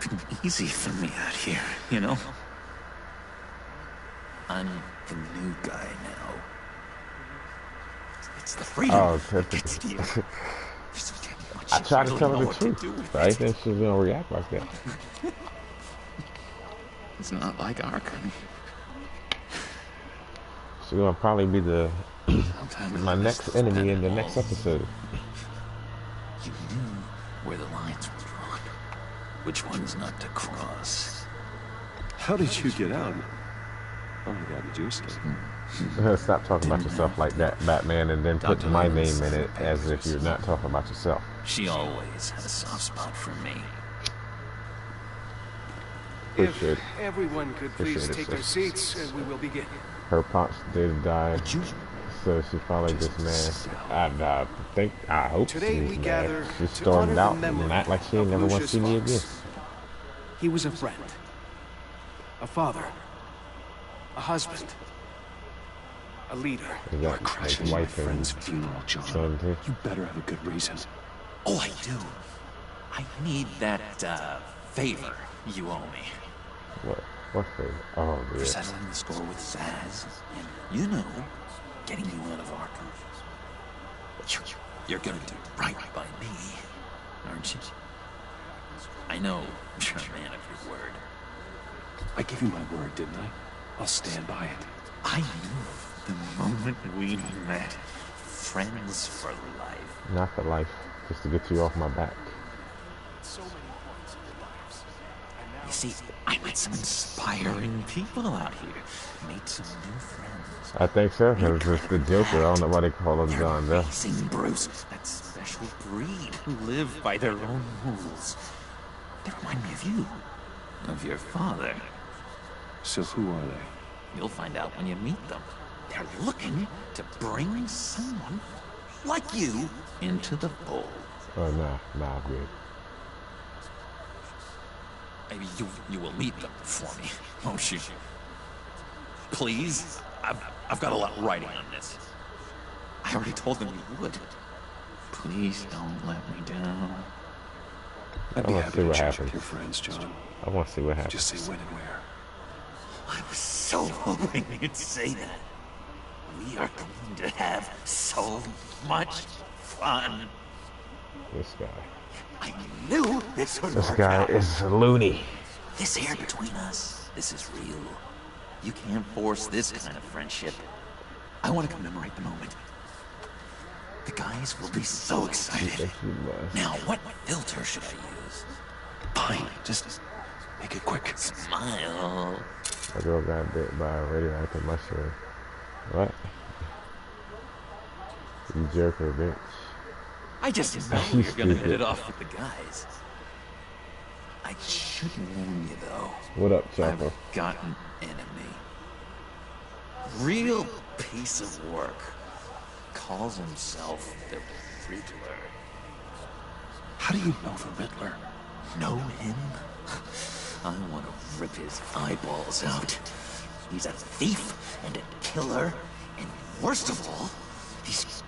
been easy for me out here, you know? I'm the new guy now. It's the freedom. Oh, I tried to tell her the truth, but I think she's gonna react like that. It's not like Arkham. She's gonna probably be my next enemy in the next episode. You knew where the lines were drawn. Which ones not to cross. How did you get out? Oh my God, did you escape? Stop talking about yourself like that, Batman, and then put my name in it as if you're not talking about yourself. She always had a soft spot for me. Appreciate it. Everyone could please take their seats, and we will begin. Her pops did die, so she followed this man. I hope she's mad. She stormed out and act like she ain't never want to see me again. He was a friend, a father, a husband, a leader. You're crashing my friend's funeral, John. You better have a good reason. Oh, I do. I need that, favor you owe me. What favor? Oh, for settling the score with Zaz, and, you know, getting you out of Arkham. You're gonna do right by me, aren't you? I know you're a man of your word. I gave you my word, didn't I? I'll stand by it. I knew the moment we met. Friends for life. Not for life, just to get you off my back. You see, I met some inspiring people out here. Made some new friends. I think so. It was just the Joker. I don't know why they call him John Bell. Bruce, that special breed who live by their own rules. They remind me of you. Of your father. So who are they? You'll find out when you meet them. They're looking to bring someone like you into the fold. Oh, nah, good. Maybe you will meet them for me, won't you? Please? I've got a lot riding on this. I already told them you would. Please don't let me down. I'd be happy to check with your friends, John. I want to see what happens. Just say when and where. I was so hoping you'd say that. We are going to have so much fun. This guy. I knew this would This work guy out. is loony. This air between us, this is real. You can't force this kind of friendship. I want to commemorate the moment. The guys will be so excited. Now, what filter should I use? Fine, just make it quick. Smile. A girl got bit by a radioactive mushroom. What? You jerker, bitch. I just know you're gonna hit it off with the guys. I should warn you, though. What up, Chopper? I've got an enemy. Real piece of work. Calls himself the Riddler. How do you know the Riddler? Know him? I want to rip his eyeballs out. He's a thief and a killer, and worst of all, he's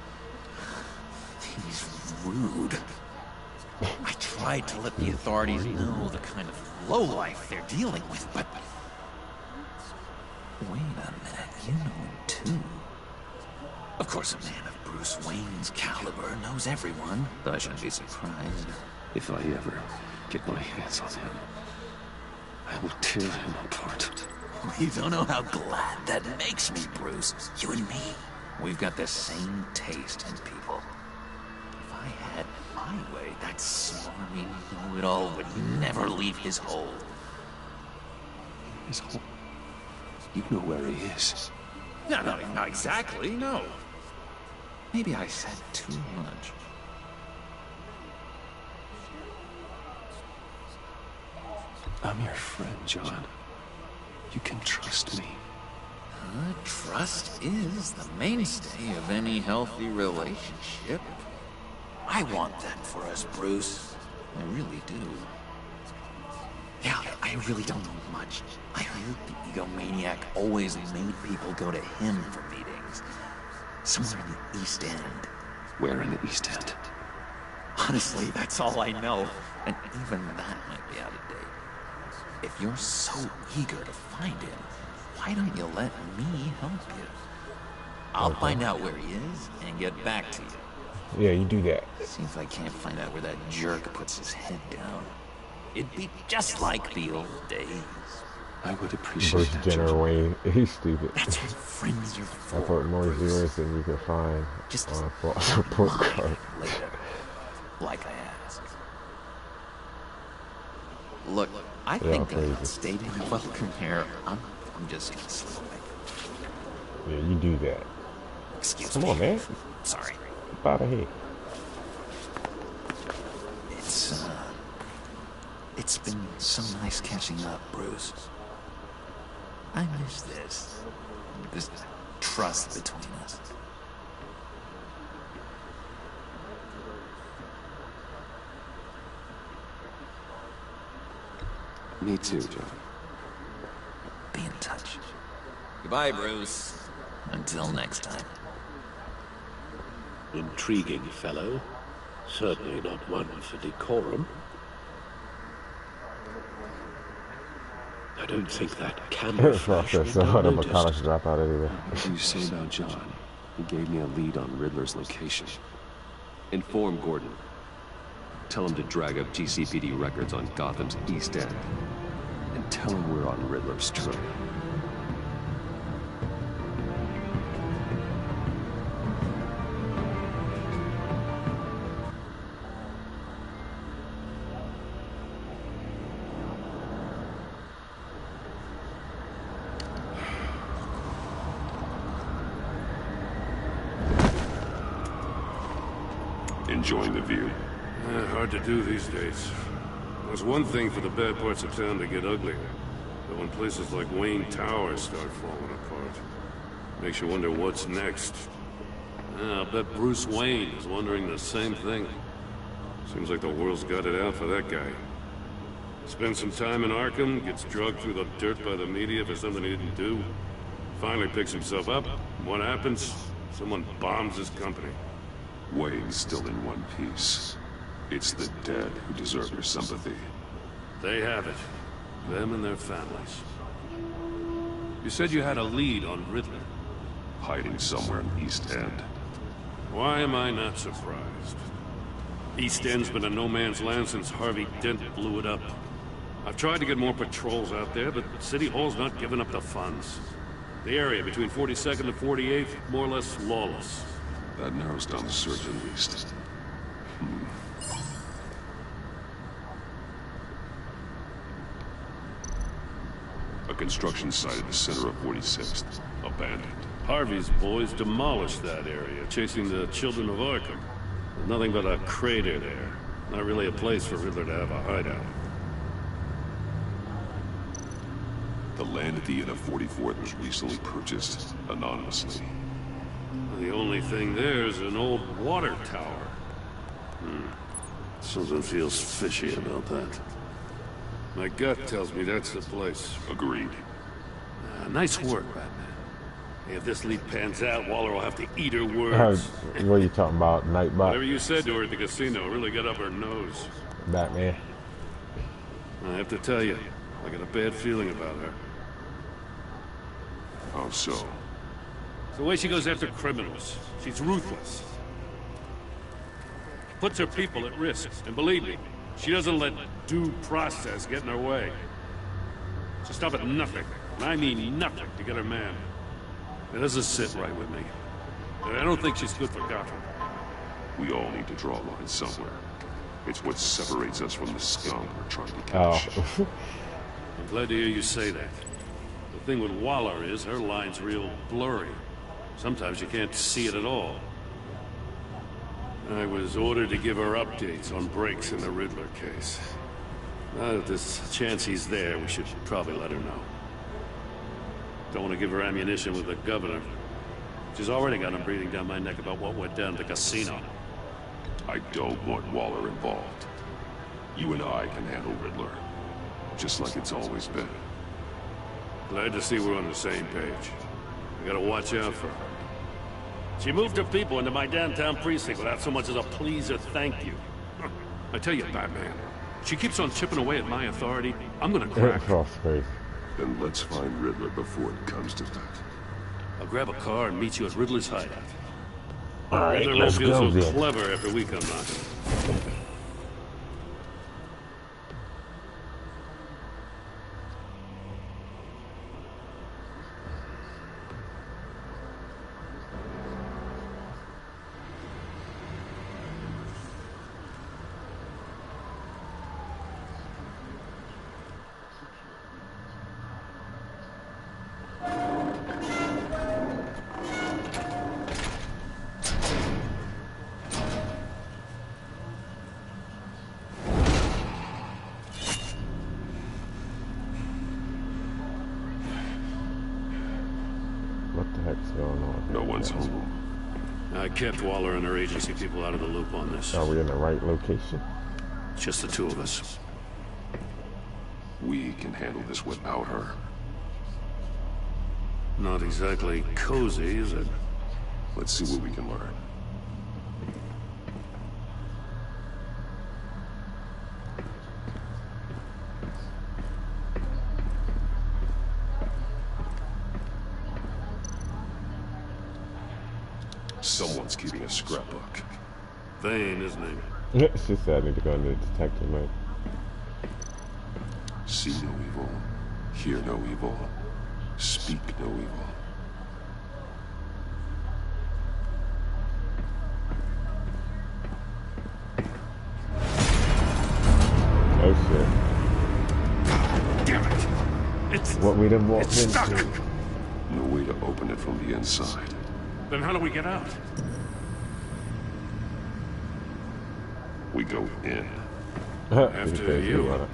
rude. I tried to let the authorities know the kind of lowlife they're dealing with, but... Wait a minute, you know him too. Of course, a man of Bruce Wayne's caliber knows everyone, but I shouldn't be surprised. If I ever get my hands on him, I will tear him apart. You don't know how glad that makes me, Bruce. You and me, we've got the same taste in people. If I had my way, that smarmy know-it-all would never leave his hole. His hole? You know where he is. No, not exactly, no. Maybe I said too much. I'm your friend, John. You can trust me. Trust is the mainstay of any healthy relationship. I want that for us, Bruce. I really do. Yeah, I really don't know much. I heard the egomaniac always made people go to him for meetings. Somewhere in the East End. Where in the East End? Honestly, that's all I know. And even that might be out of date. If you're so eager to find him, why don't you let me help you? I'll find out where he is and get back to you. Yeah, you do that. See if I can't find out where that jerk puts his head down. It'd be just like the old days. I would appreciate that, Jenner Wayne, he's stupid. That's what friends are for. I put more zeros than you can find just on a report card. Later, like I asked. Look, I think I outstayed my welcome here. I'm just gonna slip away. Yeah, you do that. Excuse Come me. on, man. Sorry. Get out of here. It's been so nice catching up, Bruce. I miss this trust between us. Me too, John. Be in touch. Goodbye, Bruce. Until next time. Intriguing fellow. Certainly not one for decorum. I don't think that camera flash Process out of a college dropout anyway. What do you say about John? He gave me a lead on Riddler's location. Inform Gordon. Tell him to drag up GCPD records on Gotham's East End. And tell him we're on Riddler's trail. Enjoying the view? Hard to do these days. There's one thing for the bad parts of town to get ugly. But when places like Wayne Tower start falling apart, makes you wonder what's next. I'll bet Bruce Wayne is wondering the same thing. Seems like the world's got it out for that guy. Spends some time in Arkham, gets drugged through the dirt by the media for something he didn't do. Finally picks himself up. What happens? Someone bombs his company. Wayne's still in one piece. It's the dead who deserve your sympathy. They have it. Them and their families. You said you had a lead on Riddler. Hiding somewhere in the East End. Why am I not surprised? East End's been a no-man's land since Harvey Dent blew it up. I've tried to get more patrols out there, but City Hall's not giving up the funds. The area between 42nd and 48th, more or less lawless. That narrows down the search at least. A construction site at the center of 46th. Abandoned. Harvey's boys demolished that area, chasing the children of Arkham. There's nothing but a crater there. Not really a place for Riddler to have a hideout. The land at the end of 44th was recently purchased, anonymously. The only thing there is an old water tower. Something feels fishy about that. My gut tells me that's the place. Agreed. Nice work, Batman. If this lead pans out, Waller will have to eat her words. What are you talking about, Nightbot? Whatever you said to her at the casino really got up her nose. Batman. I have to tell you, I got a bad feeling about her. How so? The way she goes after criminals. She's ruthless. Puts her people at risk. And believe me, she doesn't let due process get in her way. She'll stop at nothing, and I mean nothing, to get her man. It doesn't sit right with me. And I don't think she's good for Gotham. We all need to draw a line somewhere. It's what separates us from the scum we're trying to catch. I'm glad to hear you say that. The thing with Waller is her line's real blurry. Sometimes you can't see it at all. I was ordered to give her updates on breaks in the Riddler case. Now that there's a chance he's there, we should probably let her know. Don't want to give her ammunition with the governor. She's already got him breathing down my neck about what went down at the casino. I don't want Waller involved. You and I can handle Riddler. Just like it's always been. Glad to see we're on the same page. We gotta watch out for her. She moved her people into my downtown precinct without so much as a please or thank you. I tell you, Batman, she keeps on chipping away at my authority. I'm gonna crack her. Then let's find Riddler before it comes to that. I'll grab a car and meet you at Riddler's hideout. Alright, Riddler let's won't feel go so then. clever after we come knocking. What the heck's going on? No one's home. I kept Waller and her agency people out of the loop on this. Are we in the right location? Just the two of us. We can handle this without her. Not exactly cozy, is it? Let's see what we can learn. Someone's keeping a scrapbook. Vane, isn't he? She said I need to go into detective mode. See no evil, hear no evil, speak no evil. Oh shit. Damn it! It's what we done walked into. stuck. No way to open it from the inside. Then how do we get out? We go in. After you.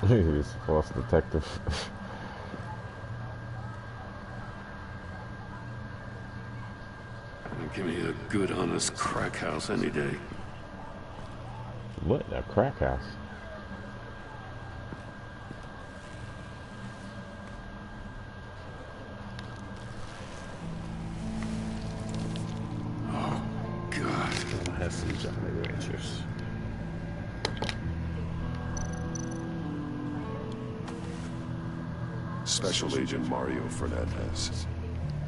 He's a false detective. Give me a good, honest crack house any day. What? A crack house? Oh, God. I have some Jolly Ranchers. Special Agent Mario Fernandez.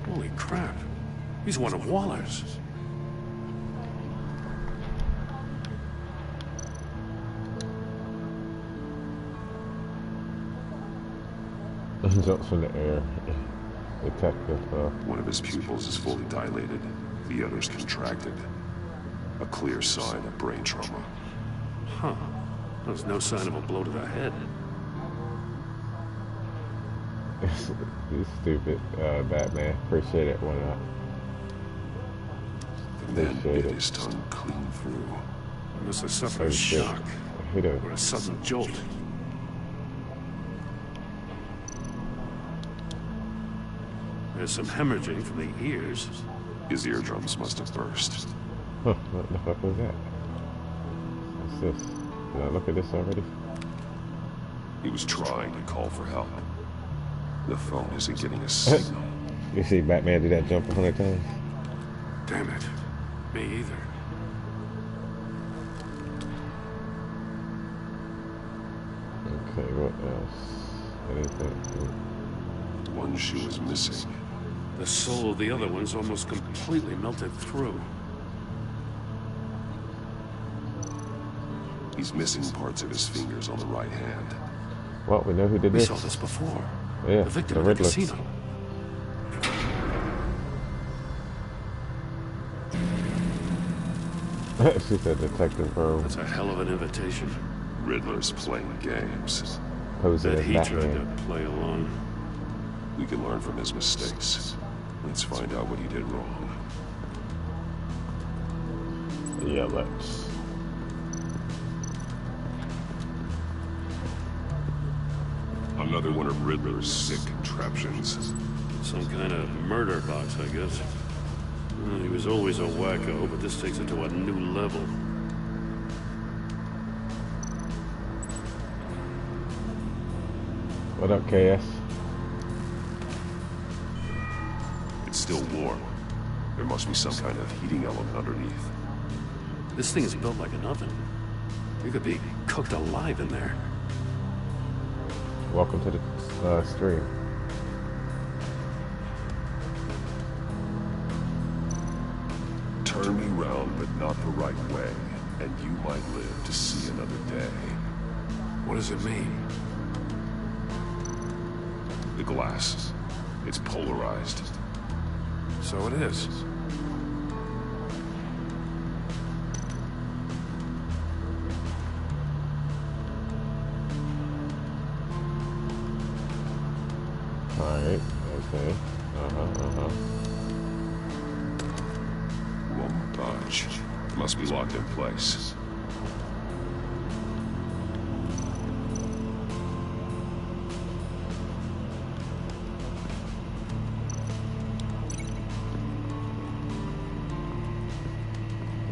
Holy crap. He's one of Waller's. Jumps in the air. Detective. One of his pupils is fully dilated. The other's contracted. A clear sign of brain trauma. Huh. There's no sign of a blow to the head. You stupid, Batman. Appreciate it. Why not? The man bit his tongue clean through. He must have suffered a shock. Or a sudden jolt. There's some hemorrhaging from the ears. His eardrums must have burst. Huh, what the fuck was that? What's this? Did I look at this already? He was trying to call for help. The phone isn't getting a signal. You see Batman do that jump 100 times? Damn it. Me either. Okay, what else? Anything? One shoe is missing. The soul of the other one's almost completely melted through. He's missing parts of his fingers on the right hand. Well, we know who did this. We saw this before. Yeah, the victim the of the Riddler. casino. She said Detective Pro. That's a hell of an invitation. Riddler's playing games. Posing That as he tried Batman. to play along. We can learn from his mistakes. Let's find out what he did wrong. Yeah, let's. Another one of Riddler's sick contraptions. Some kind of murder box, I guess. Well, he was always a wacko, but this takes it to a new level. What up, KS? It's still warm. There must be some kind of heating element underneath. This thing is built like an oven. You could be cooked alive in there. Welcome to the stream. Turn me round, but not the right way, and you might live to see another day. What does it mean? The glass. It's polarized. So it is. Alright, okay. Won't budge. Must be locked in place.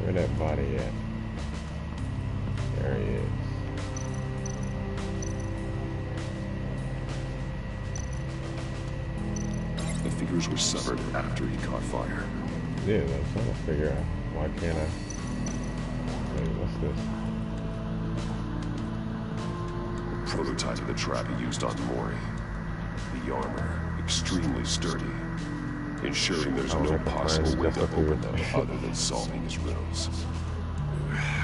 Where that body at? There he is. The fingers were severed after he caught fire. Yeah, I'm trying to figure out why can't I. Wait, what's this? Prototype of the trap he used on Mori. The armor, extremely sturdy, ensuring there's no possible way to open them other than solving his riddles.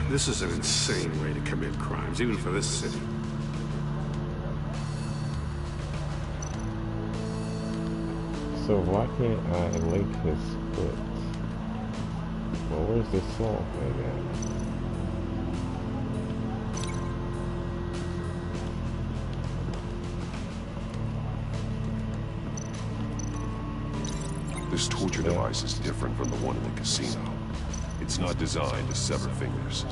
This is an insane way to commit crimes, even for this city. So why can't I link his foot? Well, where's the saw thing at? This torture device is different from the one in the casino. It's not designed to sever fingers.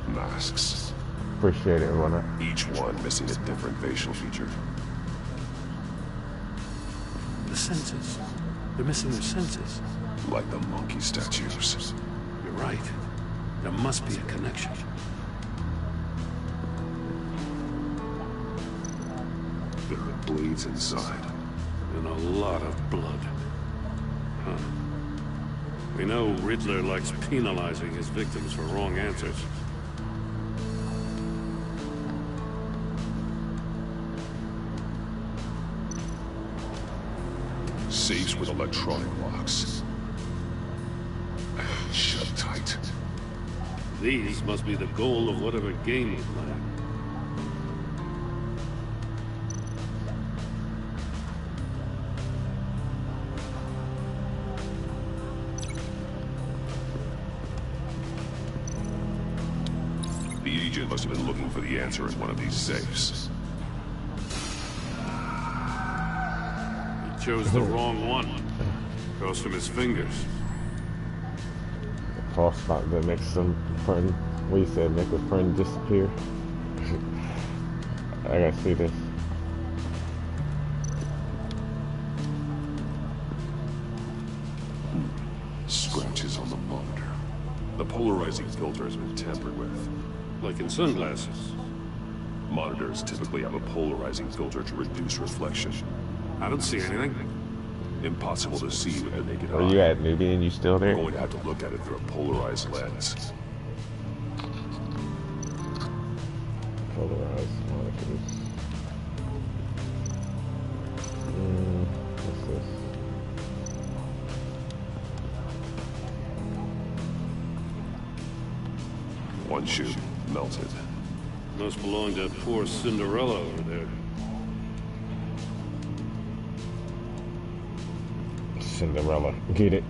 Masks. Appreciate it, Runner. Each one missing a different facial feature. The senses. They're missing their senses. Like the monkey statues. You're right. There must be a connection. There are bleeds inside. And a lot of blood. Huh. We know Riddler likes penalizing his victims for wrong answers. Safes with electronic locks. Shut tight. These must be the goal of whatever game he's playing. The agent must have been looking for the answer in one of these safes. Chose the wrong one. Cost him his fingers. False spot that makes some friend. What you said, make a friend disappear. I gotta see this. Scratches on the monitor. The polarizing filter has been tampered with. Like in sunglasses. Monitors typically have a polarizing filter to reduce reflection. I don't see anything. Impossible to see with the naked eye. Where you at, Nubian? You still there? We're going to have to look at it through a polarized lens. Polarized monitors. What's this? One shoe, melted. Must belong to poor Cinderella over there. Cinderella, get it?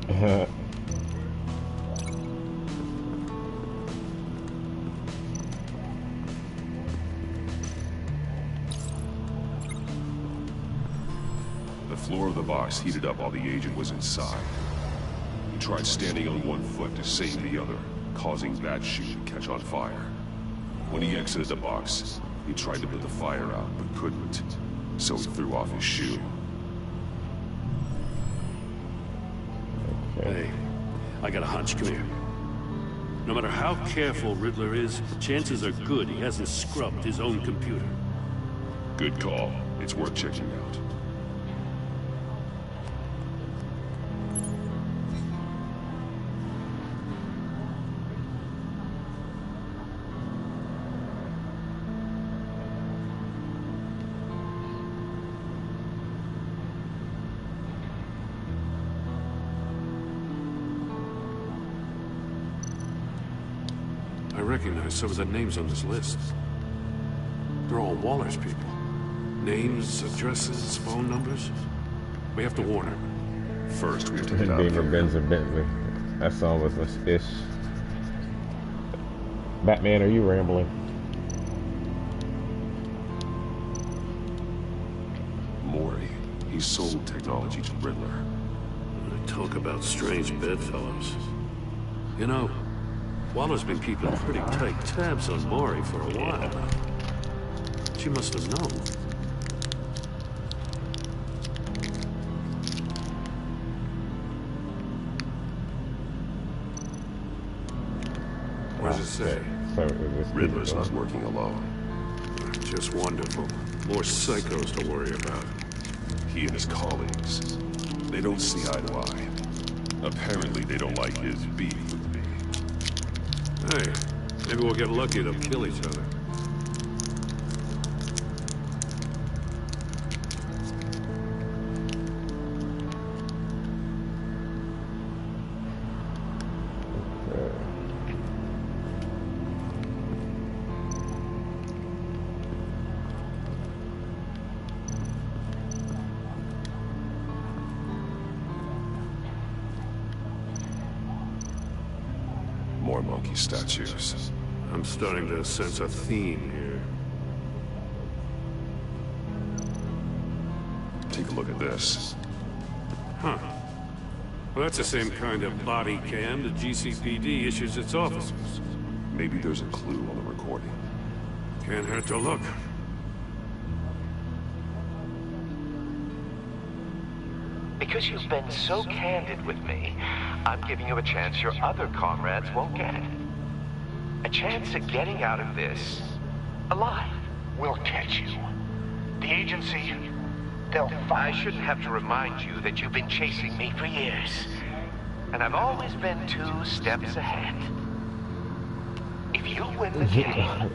The floor of the box heated up while the agent was inside. He tried standing on one foot to save the other, causing that shoe to catch on fire. When he exited the box, he tried to put the fire out, but couldn't, so he threw off his shoe. Hey, I got a hunch. Come here. No matter how careful Riddler is, chances are good he hasn't scrubbed his own computer. Good call. It's worth checking out. I recognize some of the names on this list. They're all Waller's people. Names, addresses, phone numbers. We have to warn her. First, we have to get out of Beamer, here. Benz, and Bentley. That song was ish. Batman, are you rambling? Mori, he sold technology to Riddler. Talk about strange bedfellows. You know, Waller's been keeping pretty tight tabs on Mori for a while now. She must have known. What does it say? Riddler's not working alone. Just wonderful. More psychos to worry about. He and his colleagues, they don't see eye to eye. Apparently, they don't like his beef with me. Hey, maybe we'll get lucky to kill each other. More monkey statues. I'm starting to sense a theme here. Take a look at this. Huh. Well, that's the same kind of body cam the GCPD issues its officers. Maybe there's a clue on the recording. Can't hurt to look. Because you've been so candid with me, I'm giving you a chance your other comrades won't get. A chance at getting out of this alive. We'll catch you. The agency, they'll find I shouldn't have to remind you that you've been chasing me for years. And I've always been 2 steps ahead. If you win the game,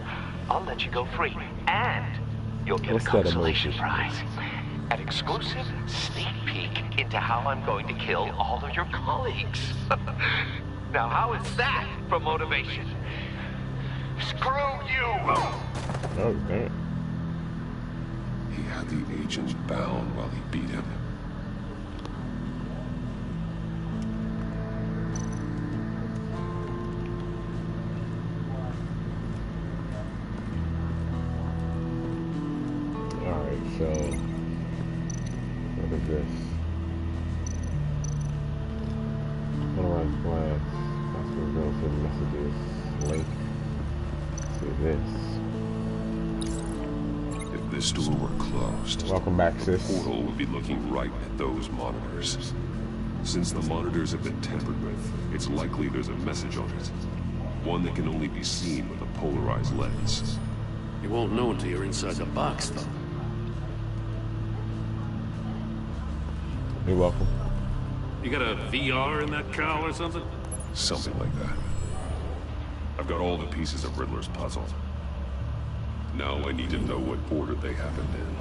I'll let you go free. And you'll get a consolation prize. An exclusive sneak peek into how I'm going to kill all of your colleagues. Now, how is that for motivation? Screw you! Oh, damn. He had the agent bound while he beat him. Alright, so what is this? Polarized glass. Possible girls and messages. Link to this. If this door were closed, welcome back, sis. The portal would be looking right at those monitors. Since the monitors have been tampered with, it's likely there's a message on it. One that can only be seen with a polarized lens. You won't know until you're inside the box, though. You're welcome. You got a VR in that cowl or something? Something like that. I've got all the pieces of Riddler's puzzle. Now I need to know what order they happened in.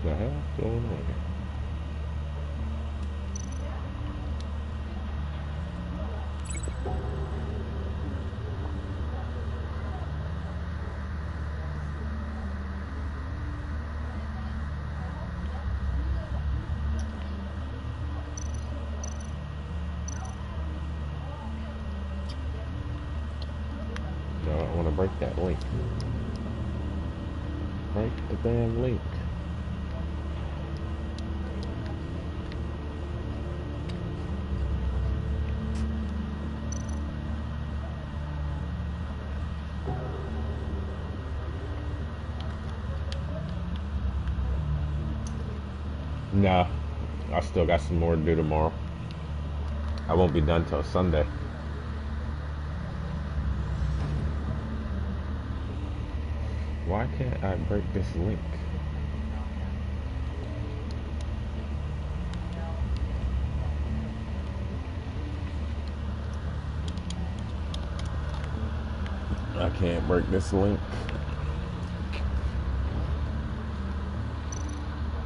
The hell going on here? break that link. Break the damn link. Nah, I still got some more to do tomorrow. I won't be done till Sunday. Why can't I break this link? I can't break this link.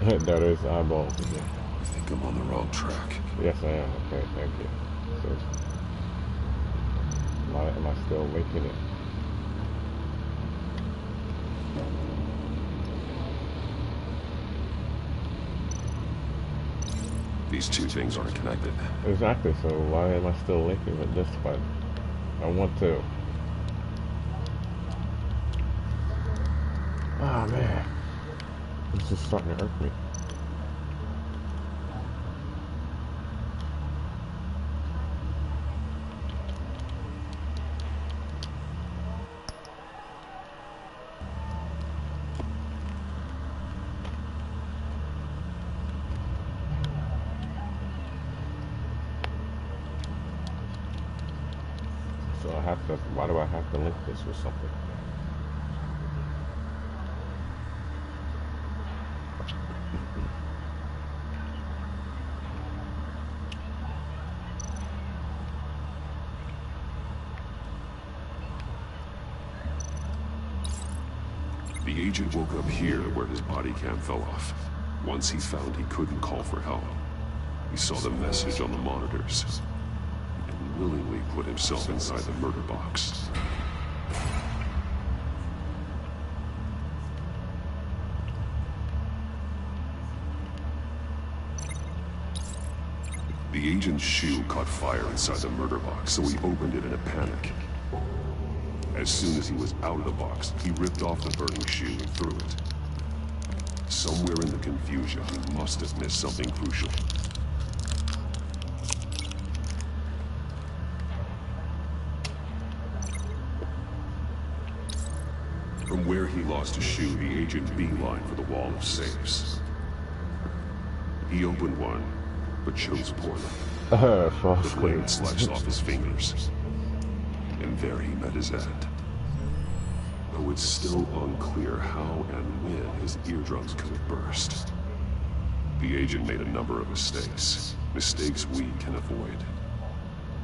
That is eyeballs again. I think I'm on the wrong track. Yes, I am. Okay, thank you. So, why am I still linking it? These two things aren't connected. Exactly, so why am I still linking with this one? I want to. Oh man. This is starting to hurt me. So I have to, why do I have to link this with something? The agent woke up here where his body cam fell off. Once he found he couldn't call for help, he saw the message on the monitors and willingly put himself inside the murder box. The agent's shoe caught fire inside the murder box, so he opened it in a panic. As soon as he was out of the box, he ripped off the burning shoe and threw it. Somewhere in the confusion, he must have missed something crucial. From where he lost a shoe, the agent beelined for the wall of safes. He opened one, but chose poorly. The blade sliced off his fingers. And there he met his end. Though it's still unclear how and when his eardrums could have burst. The agent made a number of mistakes. Mistakes we can avoid.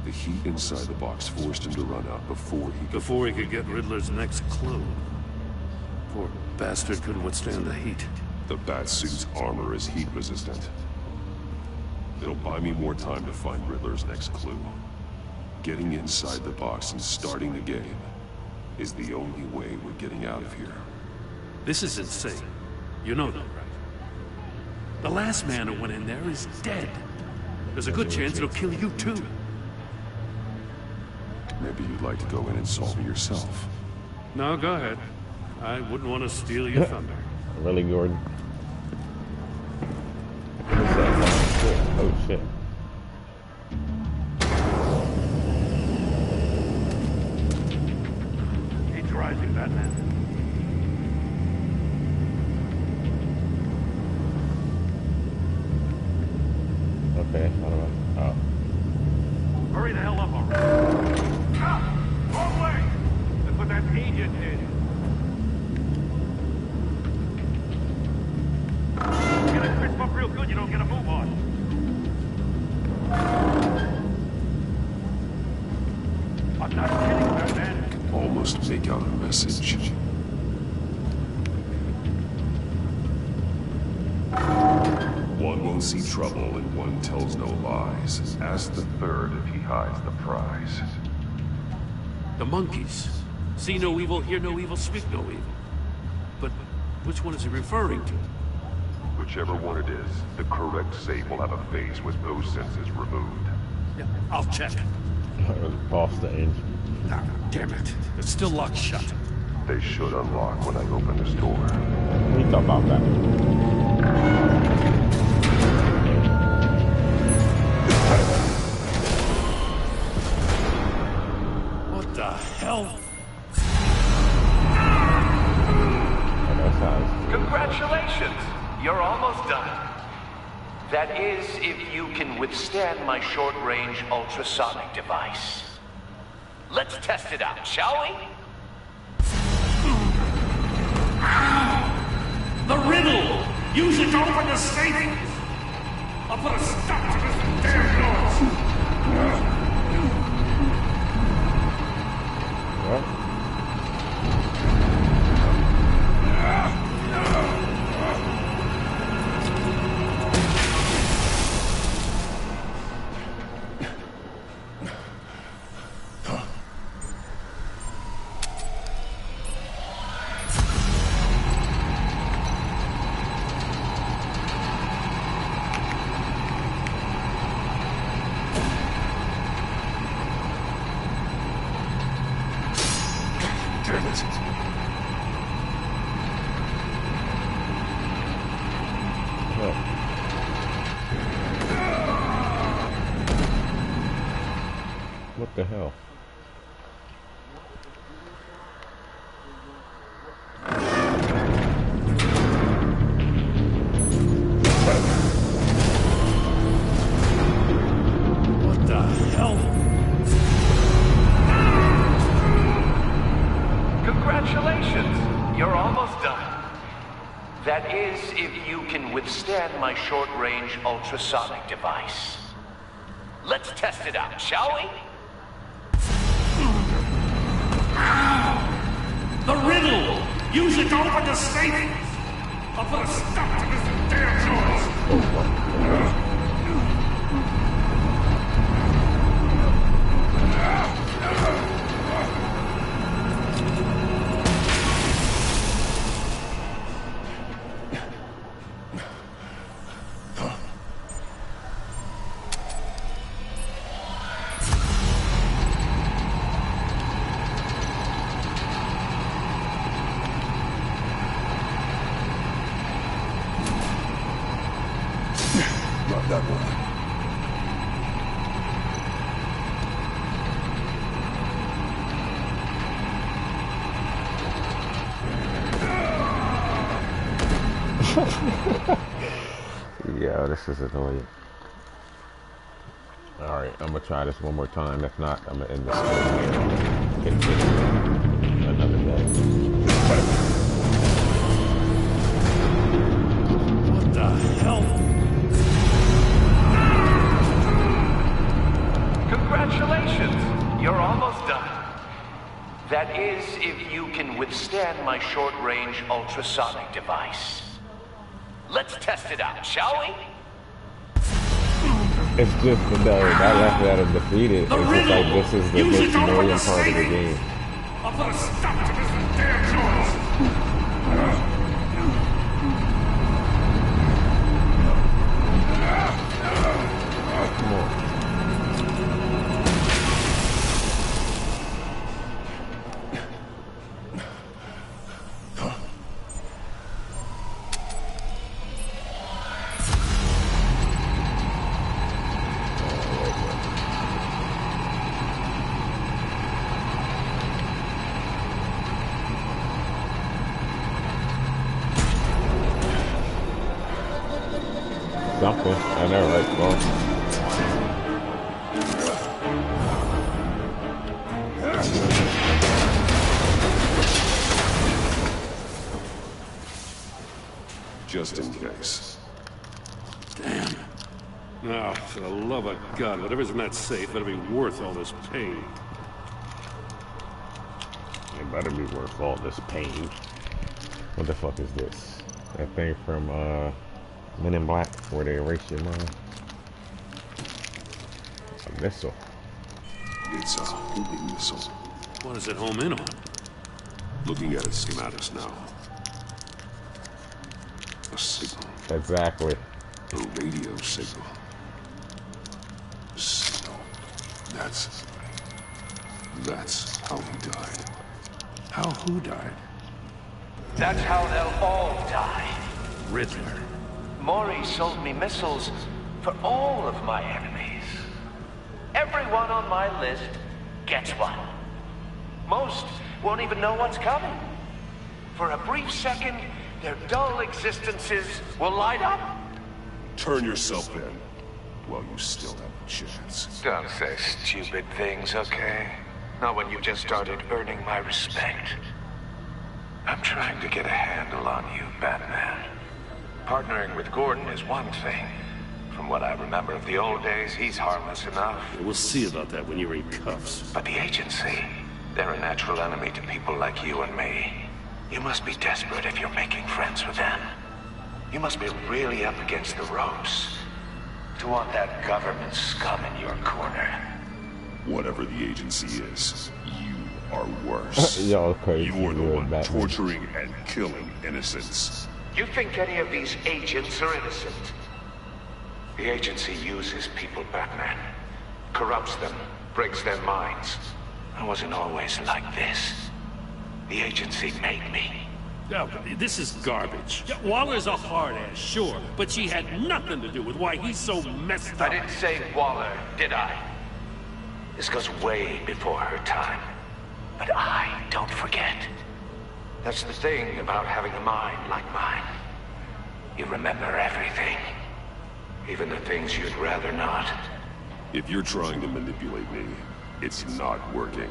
The heat inside the box forced him to run out before he could get Riddler's next clue. Poor bastard couldn't withstand the heat. The Batsuit's armor is heat resistant. It'll buy me more time to find Riddler's next clue. Getting inside the box and starting the game is the only way we're getting out of here. This is insane. You know that, right? The last man who went in there is dead. There's a good chance it'll kill you too. Maybe you'd like to go in and solve it yourself. No, go ahead. I wouldn't want to steal your thunder. Really, Gordon? Oh shit. He's rising, Batman. Okay, how do I? Oh. Hurry the hell up already. Ah! Wrong way! That's what that agent did. Get it crisp up real good, you don't get a move on. I'm not kidding, Batman. Can almost make out a message. One won't see trouble and one tells no lies. Ask the third if he hides the prize. The monkeys. See no evil, hear no evil, speak no evil. But which one is he referring to? Whichever one it is, the correct safe will have a face with those senses removed. Yeah, I'll check. Past the engine. Ah, damn it. It's still locked shut. They should unlock when I open this door. We talk about that. What the hell? Congratulations! You're almost done. That is, if you can withstand my short-range ultrasonic device. Let's test it out, shall we? The riddle! Use it to open the safe! I'll put a stop to this damn noise! What? What the hell? What the hell? Congratulations! You're almost done. That is, if you can withstand my short-range ultrasonic device. Let's test it out, shall we? The riddle! Use it to open the safe! I'll put a stop to this damn noise! Not that one. Yeah, this is annoying. Alright, I'm gonna try this one more time. If not, I'm gonna end this video. Continue another day. What the hell? Congratulations! You're almost done. That is, if you can withstand my short-range ultrasonic device. Let's test it out, shall we? It's just, no, not like that I'm defeated. It's just like this is the most annoying part of the game. I'll put a stop to this damn noise! Come on. Something. I know, right? Well, Just in case. Damn. Oh, for the love of God, whatever's in that safe better be worth all this pain. it better be worth all this pain. What the fuck is this? That thing from Men in Black where they erase your mind? A missile. It's a homing missile. What does it home in on? Looking at its schematics now. A signal. Exactly. A radio signal. A signal. That's That's how he died. How who died? That's how they'll all die. Riddler. Maury sold me missiles for all of my enemies. Everyone on my list gets one. Most won't even know what's coming. For a brief second, their dull existences will light up. Turn yourself in while you still have a chance. Don't say stupid things, okay? Not when you just started earning my respect. I'm trying to get a handle on you, Batman. Partnering with Gordon is one thing. From what I remember of the old days, he's harmless enough. We'll see about that when you're in cuffs. But the agency, they're a natural enemy to people like you and me. You must be desperate if you're making friends with them. You must be really up against the ropes to want that government scum in your corner. Whatever the agency is, you are worse. Y'all crazy. You're the one torturing and killing innocents. You think any of these agents are innocent? The agency uses people, Batman. Corrupts them, breaks their minds. I wasn't always like this. The agency made me. Yeah, this is garbage. Yeah, Waller's a hard ass, sure, but she had nothing to do with why he's so messed up. I didn't say Waller, did I? This goes way before her time. But I don't forget. That's the thing about having a mind like mine. You remember everything. Even the things you'd rather not. If you're trying to manipulate me, it's not working.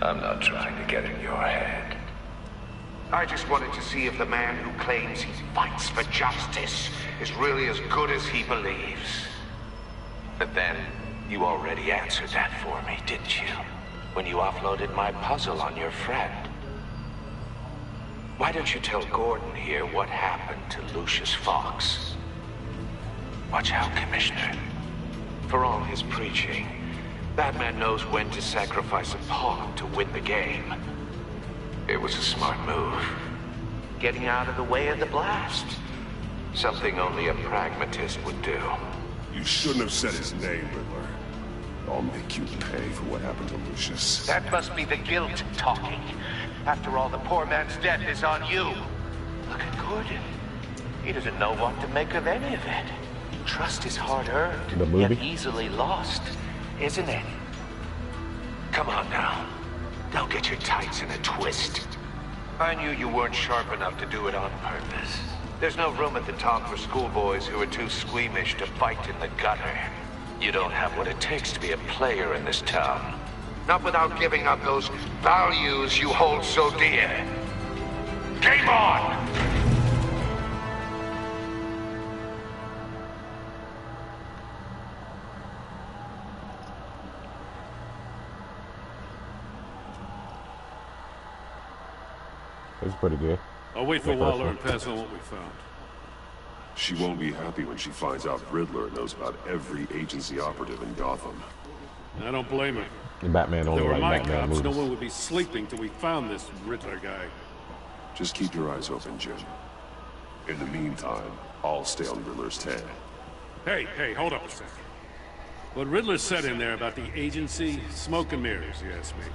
I'm not trying to get in your head. I just wanted to see if the man who claims he fights for justice is really as good as he believes. But then, you already answered that for me, didn't you? When you offloaded my puzzle on your friend. Why don't you tell Gordon here what happened to Lucius Fox? Watch out, Commissioner. For all his preaching, Batman knows when to sacrifice a pawn to win the game. It was a smart move. Getting out of the way of the blast. Something only a pragmatist would do. You shouldn't have said his name, Riddler. I'll make you pay for what happened to Lucius. That must be the guilt talking. After all, the poor man's death is on you. Look at Gordon. He doesn't know what to make of any of it. Trust is hard-earned, yet easily lost, isn't it? Come on now. Don't get your tights in a twist. I knew you weren't sharp enough to do it on purpose. There's no room at the top for schoolboys who are too squeamish to fight in the gutter. You don't have what it takes to be a player in this town. Not without giving up those values you hold so dear. Game on! It's pretty good. I'll wait for Waller and pass on what we found. She won't be happy when she finds out Riddler knows about every agency operative in Gotham. I don't blame her. And Batman only like my Batman cops, movies. no one would be sleeping till we found this Riddler guy. Just keep your eyes open, Jim. In the meantime, I'll stay on Riddler's tail. Hey, hold up a second. What Riddler said in there about the agency, smoke and mirrors, you ask me.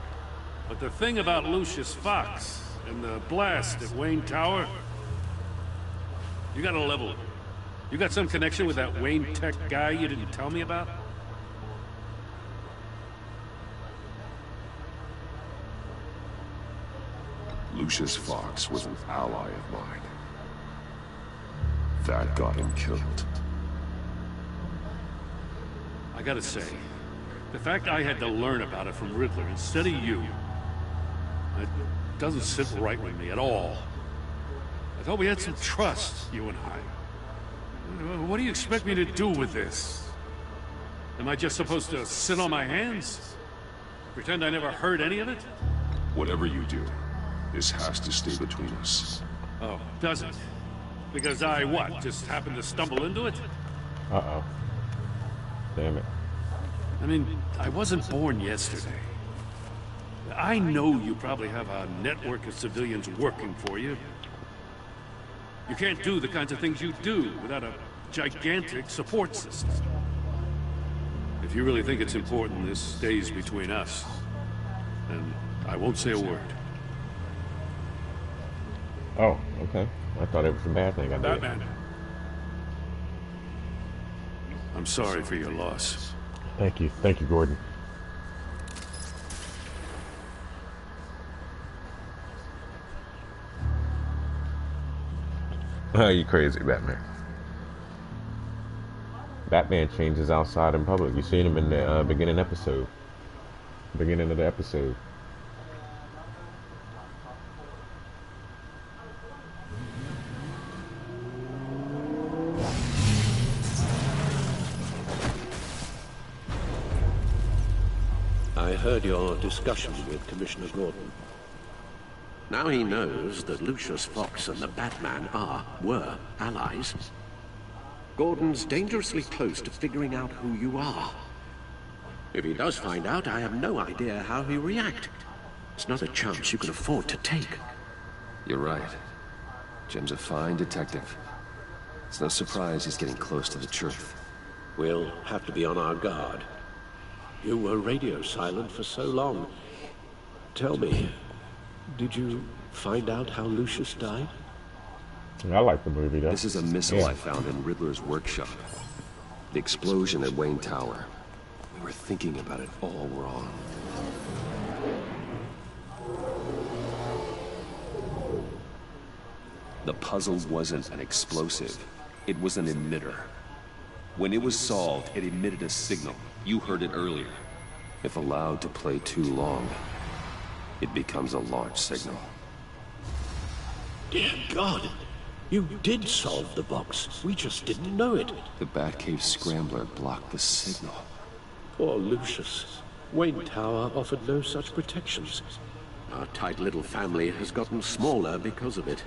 But the thing about Lucius Fox and the blast at Wayne Tower, you gotta level it. You got some connection with that Wayne Tech guy you didn't tell me about? Lucius Fox was an ally of mine. That got him killed. I gotta say, the fact I had to learn about it from Riddler instead of you, it doesn't sit right with me at all. I thought we had some trust, you and I. What do you expect me to do with this? Am I just supposed to sit on my hands? Pretend I never heard any of it? Whatever you do, this has to stay between us. Oh, does it? Because I, what, just happened to stumble into it? Uh-oh. Damn it. I mean, I wasn't born yesterday. I know you probably have a network of civilians working for you. You can't do the kinds of things you do without a gigantic support system. If you really think it's important this stays between us, then I won't say a word. Oh, okay. I thought it was a bad thing I did. Batman. I'm sorry for your loss. Thank you. Thank you, Gordon. Oh, you crazy, Batman. Batman changes outside in public. You seen him in the beginning of the episode. I heard your discussion with Commissioner Gordon. Now he knows that Lucius Fox and the Batman were allies. Gordon's dangerously close to figuring out who you are. If he does find out, I have no idea how he'll react. It's not a chance you can afford to take. You're right. Jim's a fine detective. It's no surprise he's getting close to the truth. We'll have to be on our guard. You were radio silent for so long. Tell me, did you find out how Lucius died? I like the movie, though. This is a missile I found in Riddler's workshop. The explosion at Wayne Tower. We were thinking about it all wrong. The puzzle wasn't an explosive. It was an emitter. When it was solved, it emitted a signal. You heard it earlier. If allowed to play too long, it becomes a launch signal. Dear God! You did solve the box. We just didn't know it. The Batcave Scrambler blocked the signal. Poor Lucius. Wayne Tower offered no such protections. Our tight little family has gotten smaller because of it.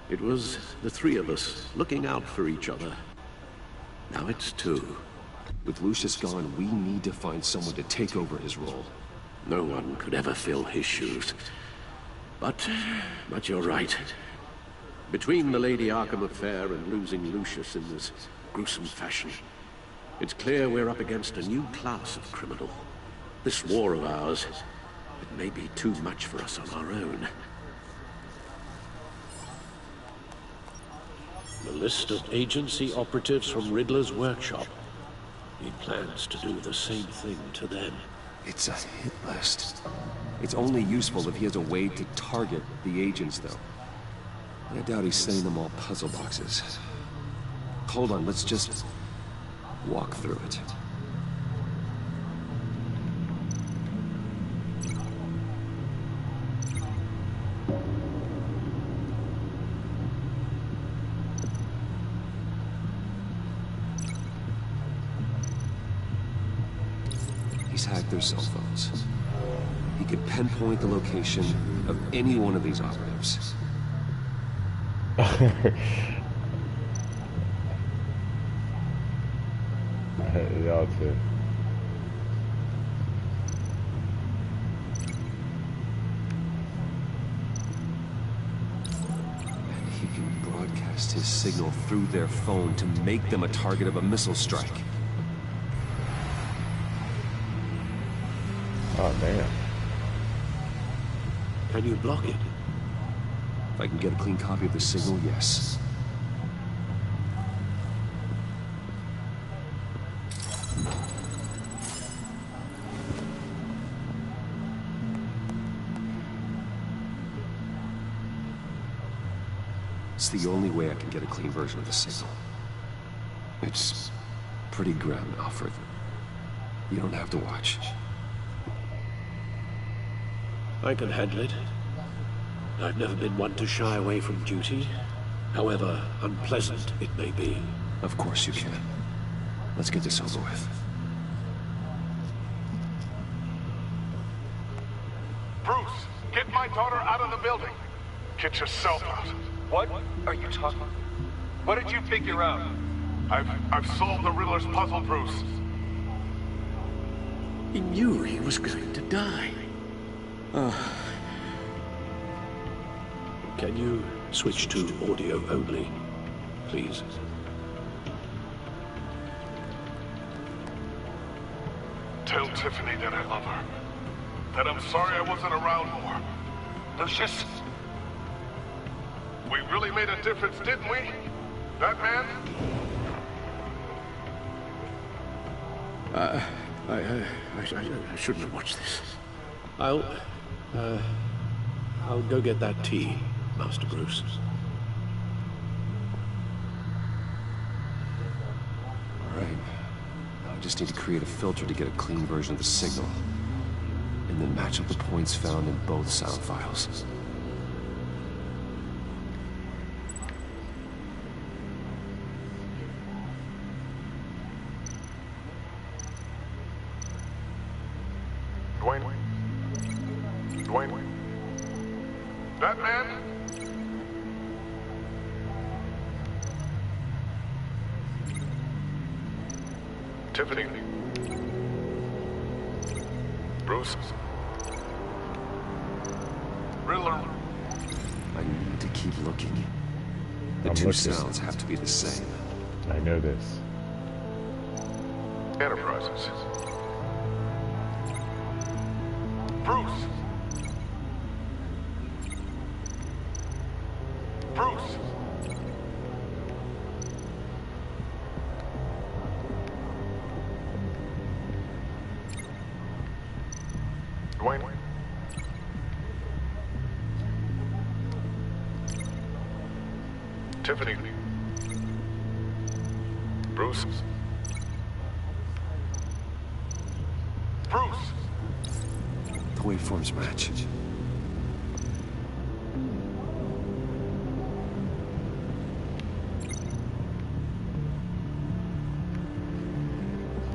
It was the three of us looking out for each other. Now it's two. With Lucius gone, we need to find someone to take over his role. No one could ever fill his shoes. But you're right. Between the Lady Arkham affair and losing Lucius in this gruesome fashion, it's clear we're up against a new class of criminal. This war of ours, it may be too much for us on our own. The list of agency operatives from Riddler's workshop. He plans to do the same thing to them. It's a hit list. It's only useful if he has a way to target the agents, though. I doubt he's sending them all puzzle boxes. Hold on, let's just walk through it. He's hacked their cell phones. He could pinpoint the location of any one of these operatives. Y'all too. And he can broadcast his signal through their phone to make them a target of a missile strike. Oh, damn. Can you block it? If I can get a clean copy of the signal, yes. It's the only way I can get a clean version of the signal. It's pretty grim, Alfred. You don't have to watch. I can handle it. I've never been one to shy away from duty, however unpleasant it may be. Of course you can. Let's get this over with. Bruce, get my daughter out of the building. Get yourself out. What are you talking? What did you figure out? I've solved the Riddler's puzzle, Bruce. He knew he was going to die. Can you switch to audio only, please? Tell Tiffany that I love her. That I'm sorry I wasn't around more. Lucius? We really made a difference, didn't we? That man? I shouldn't have watched this. I'll go get that tea, Master Bruce. All right. I just need to create a filter to get a clean version of the signal. And then match up the points found in both sound files. Dwayne? That man? Tiffany? Bruce? Riddler? I need to keep looking. The two sounds have to be the same. I know this. Enterprises. Bruce! Bruce! Dwayne? Tiffany? Bruce? Bruce! The waveforms match.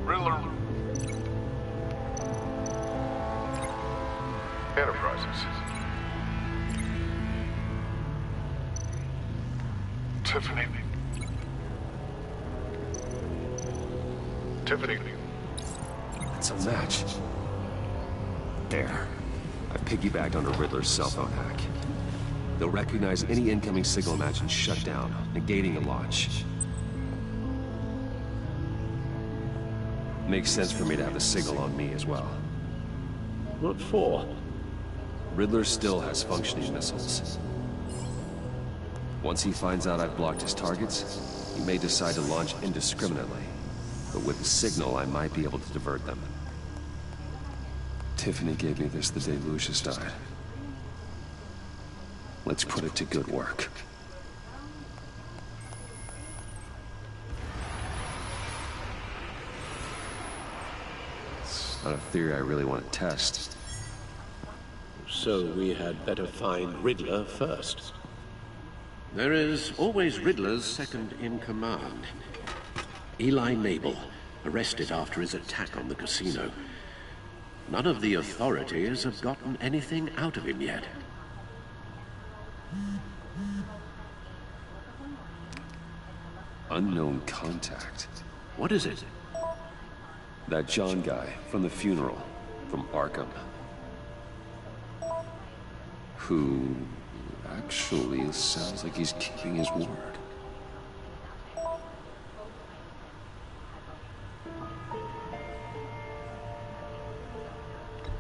Riddler. Enterprises. Tiffany. Tiffany. It's a match. There. I piggybacked on a Riddler's cell phone hack. They'll recognize any incoming signal match and shut down, negating a launch. Makes sense for me to have the signal on me as well. What for? Riddler still has functioning missiles. Once he finds out I've blocked his targets, he may decide to launch indiscriminately. But with the signal, I might be able to divert them. Tiffany gave me this the day Lucius died. Let's put it to good work. It's not a theory I really want to test. So we had better find Riddler first. There is always Riddler's second in command. Eli Mabel, arrested after his attack on the casino. None of the authorities have gotten anything out of him yet. Unknown contact. What is it? That John guy from the funeral, from Arkham. Who actually sounds like he's keeping his word.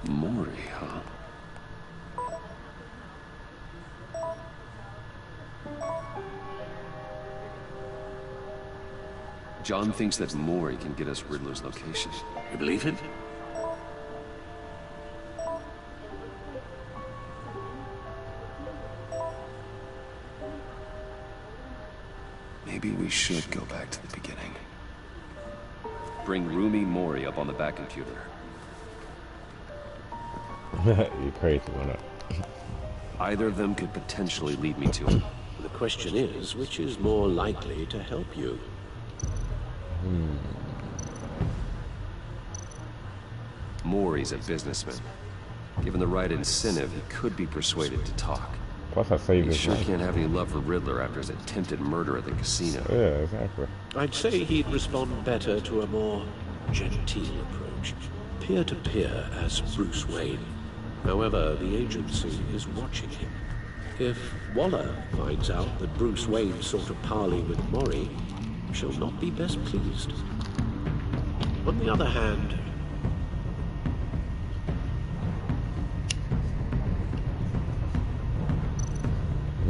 Mori, huh? John thinks that Mori can get us Riddler's location. You believe him? Maybe we should go back to the beginning. Bring Rumi Mori up on the back computer. You crazy, why not? Either of them could potentially lead me to him. The question is, which is more likely to help you? Mori's a businessman. Given the right incentive, he could be persuaded to talk. Plus I saved his sure life. Can't have any love for Riddler after his attempted murder at the casino. Yeah, exactly. I'd say he'd respond better to a more genteel approach. Peer-to-peer as Bruce Wayne. However, the agency is watching him. If Waller finds out that Bruce Wayne sought a parley with Mori, she'll not be best pleased. On the other hand,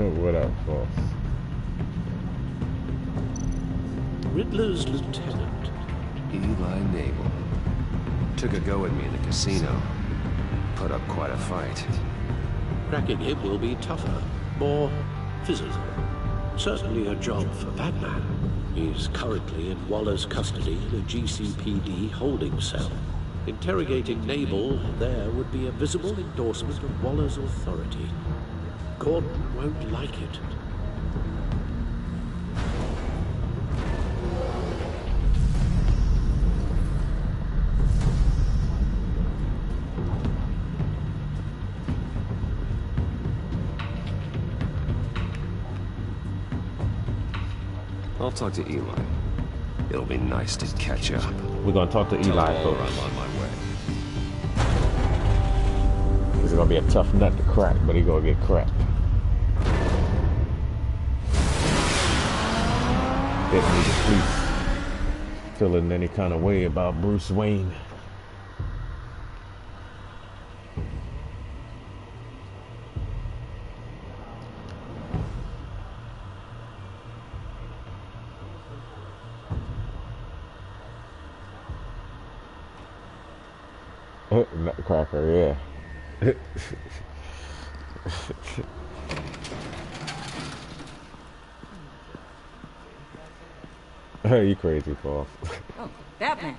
What up, boss? Riddler's lieutenant. Eli Nabel. Took a go at me in the casino. Put up quite a fight. Cracking him will be tougher, more physical. Certainly a job for Batman. He's currently in Waller's custody in a GCPD holding cell. Interrogating Nabel there would be a visible endorsement of Waller's authority. Gordon won't like it. I'll talk to Eli. It'll be nice to catch up. We're gonna talk to Eli, folks. I'm on my way. This is gonna be a tough nut to crack, but he's gonna get cracked. If the police feeling any kind of way about Bruce Wayne. Nutcracker, yeah. You crazy, Paul. Oh, Batman.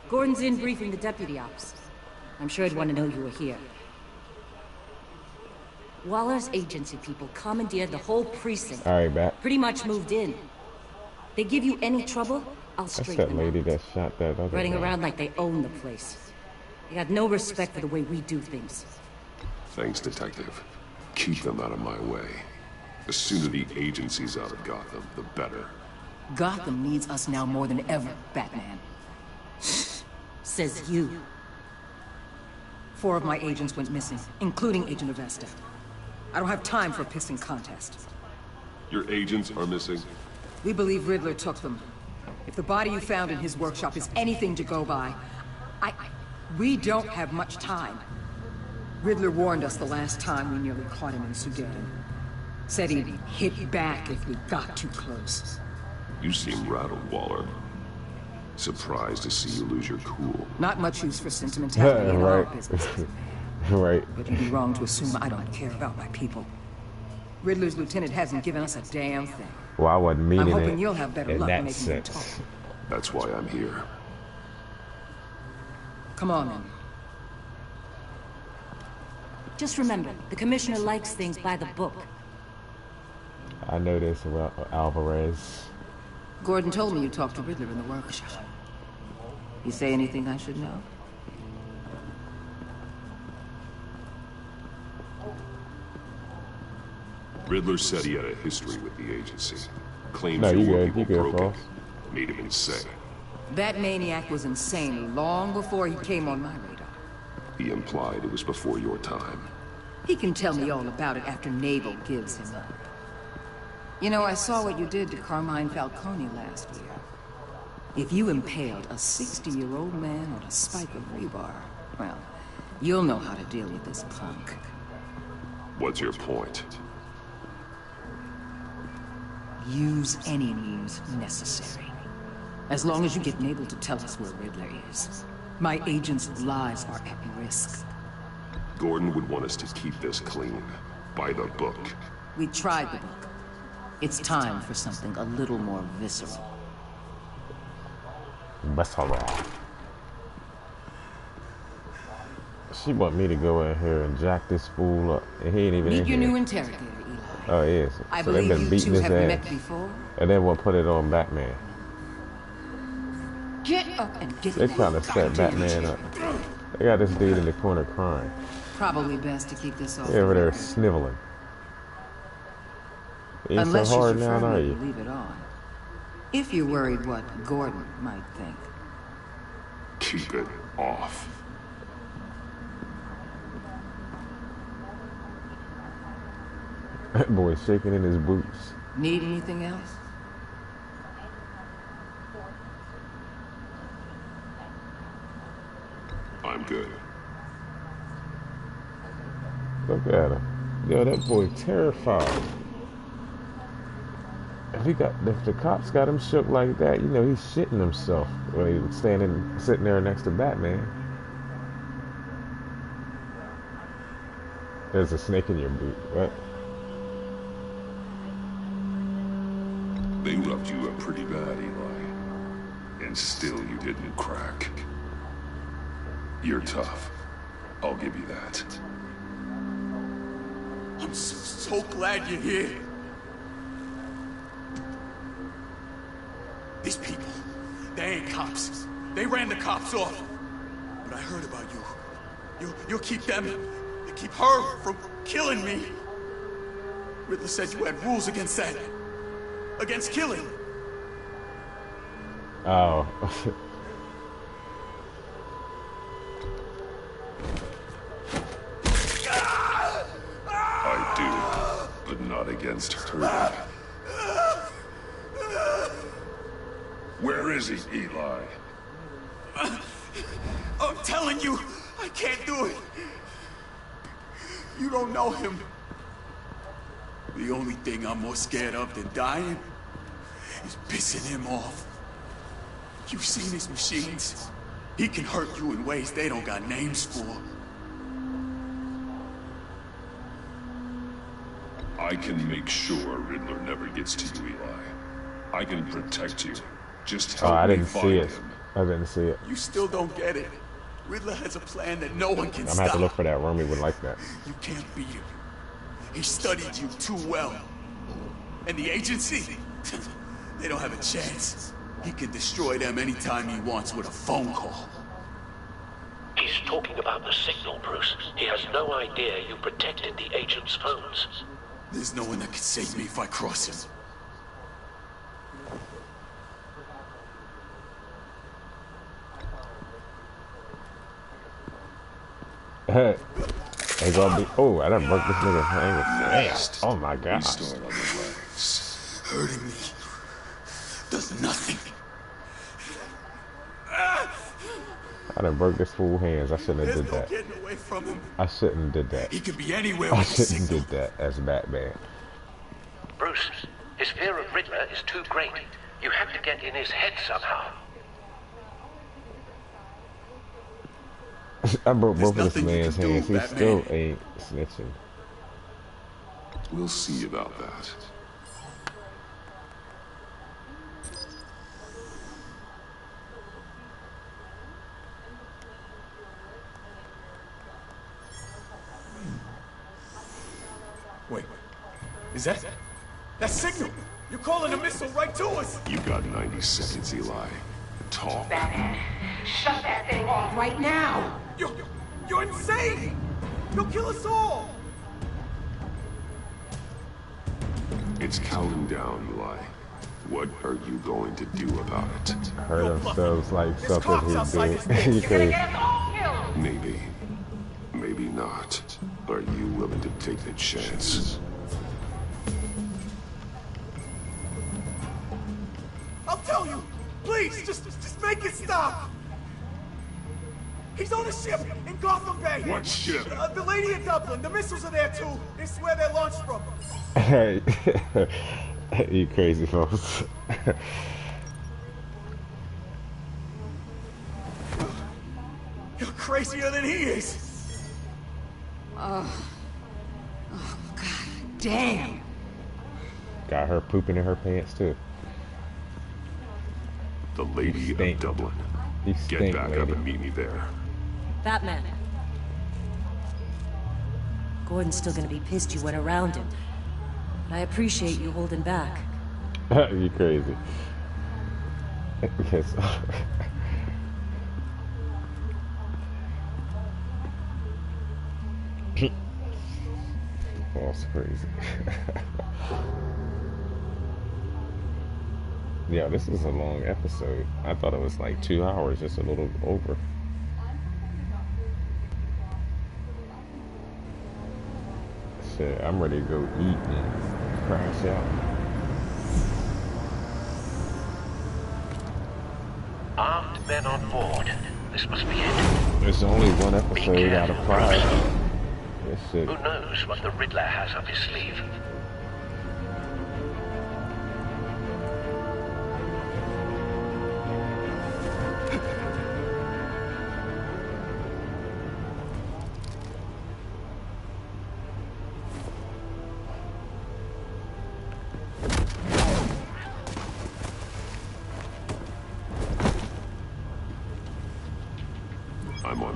Gordon's in briefing the deputy ops. I'm sure he'd want to know you were here. Waller's agency people commandeered the whole precinct. All right, Bat. Pretty much moved in. They give you any trouble, I'll That's straighten that them lady out. that shot that other Running guy. around like they own the place. They got no respect for the way we do things. Thanks, Detective. Keep them out of my way. The sooner the agency's out of Gotham, the better. Gotham needs us now more than ever, Batman. Says you. 4 of my agents went missing, including Agent Avesta. I don't have time for a pissing contest. Your agents are missing? We believe Riddler took them. If the body you found in his workshop is anything to go by, we don't have much time. Riddler warned us the last time we nearly caught him in Sudan. Said he'd hit back if we got too close. You seem rattled, Waller. Surprised to see you lose your cool. Not much use for sentimentality in our business. Right. But you'd be wrong to assume I don't care about my people. Riddler's lieutenant hasn't given us a damn thing. Well, I wasn't meaning I'm hoping it you'll have better in luck that making them sense. talk. That's why I'm here. Come on, then. Just remember, the commissioner likes things by the book. I know this about Alvarez. Gordon told me you talked to Riddler in the workshop. You say anything I should know? Riddler said he had a history with the agency. Claims No, your you were good, you people good, broken. boss. Made him insane. That maniac was insane long before he came on my radar. He implied it was before your time. He can tell me all about it after Nabel gives him up. You know, I saw what you did to Carmine Falcone last year. If you impaled a 60-year-old man on a spike of rebar, well, you'll know how to deal with this punk. What's your point? Use any means necessary. As long as you get Nabel to tell us where Riddler is. My agents' lives are at risk. Gordon would want us to keep this clean. By the book. We tried the book. It's time for something a little more visceral. Visceral. She want me to go in here and jack this fool up, and he ain't even in Meet your here. new interrogator, Eli. Oh, he is. I So they've believe been you beating two his have ass. met before. And then we'll put it on Batman. Get up and get They that trying to set goddamn Batman chair. up. They got this dude in the corner crying. Probably best to keep this off. He over there sniveling. You ain't Unless so hard you now, prefer are me you? to leave it on. If you're worried what Gordon might think. Keep it off. That boy shaking in his boots. Need anything else? I'm good. Look at him. Yo, that boy terrified. if the cops got him shook like that, you know he's shitting himself when he was sitting there next to Batman. There's a snake in your boot. What? They roughed you up pretty bad, Eli. And still you didn't crack. You're tough. I'll give you that. I'm so glad you're here. These people, they ain't cops. They ran the cops off. But I heard about you. You'll keep them, you keep her from killing me. Riddler said you had rules against that. Against killing. Oh. I do, but not against her. Where is he, Eli? I'm telling you, I can't do it. You don't know him. The only thing I'm more scared of than dying is pissing him off. You've seen his machines. He can hurt you in ways they don't got names for. I can make sure Riddler never gets to you, Eli. I can protect you. Just help I me didn't see find it. him. I didn't see it. You still don't get it. Riddler has a plan that no one can I'm stop. gonna have to look for that. Romy would like that. You can't beat him. He studied you too well. And the agency? They don't have a chance. He can destroy them anytime he wants with a phone call. He's talking about the signal, Bruce. He has no idea you protected the agent's phones. There's no one that can save me if I cross him. They gonna be. Oh, I done broke this nigga's hand. Oh my god. Hurting me does nothing. I done broke this fool's hands. I shouldn't have did that. Getting away from him. I shouldn't have did that. He could be anywhere. I shouldn't have did that as Batman. Bruce, his fear of Riddler is too great. You have to get in his head somehow. I broke both of this man's hands. He still ain't snitching. We'll see about that. Wait, is that signal? You're calling a missile right to us. You got 90 seconds, Eli. Talk. Batman, shut that thing off right now. You're insane! You'll kill us all! It's counting down, Eli. What are you going to do about it? Hurt themselves like something he did. Maybe. Maybe not. Are you willing to take the chance? I'll tell you! Please, just make it stop! He's on a ship in Gotham Bay. What ship? The Lady of Dublin. The missiles are there too. It's where they're launched from. Hey, you crazy folks. You're crazier than he is. Oh God damn. Got her pooping in her pants too. The Lady of Dublin. Get back up and meet me there. Batman. Gordon's still gonna be pissed you went around him. But I appreciate you holding back. You crazy. Yes. That's crazy. Yeah, this is a long episode. I thought it was like 2 hours, just a little over. Shit, I'm ready to go eat and crash out. Armed men on board. This must be it. There's only one episode out of 5. This shit. Who knows what the Riddler has up his sleeve?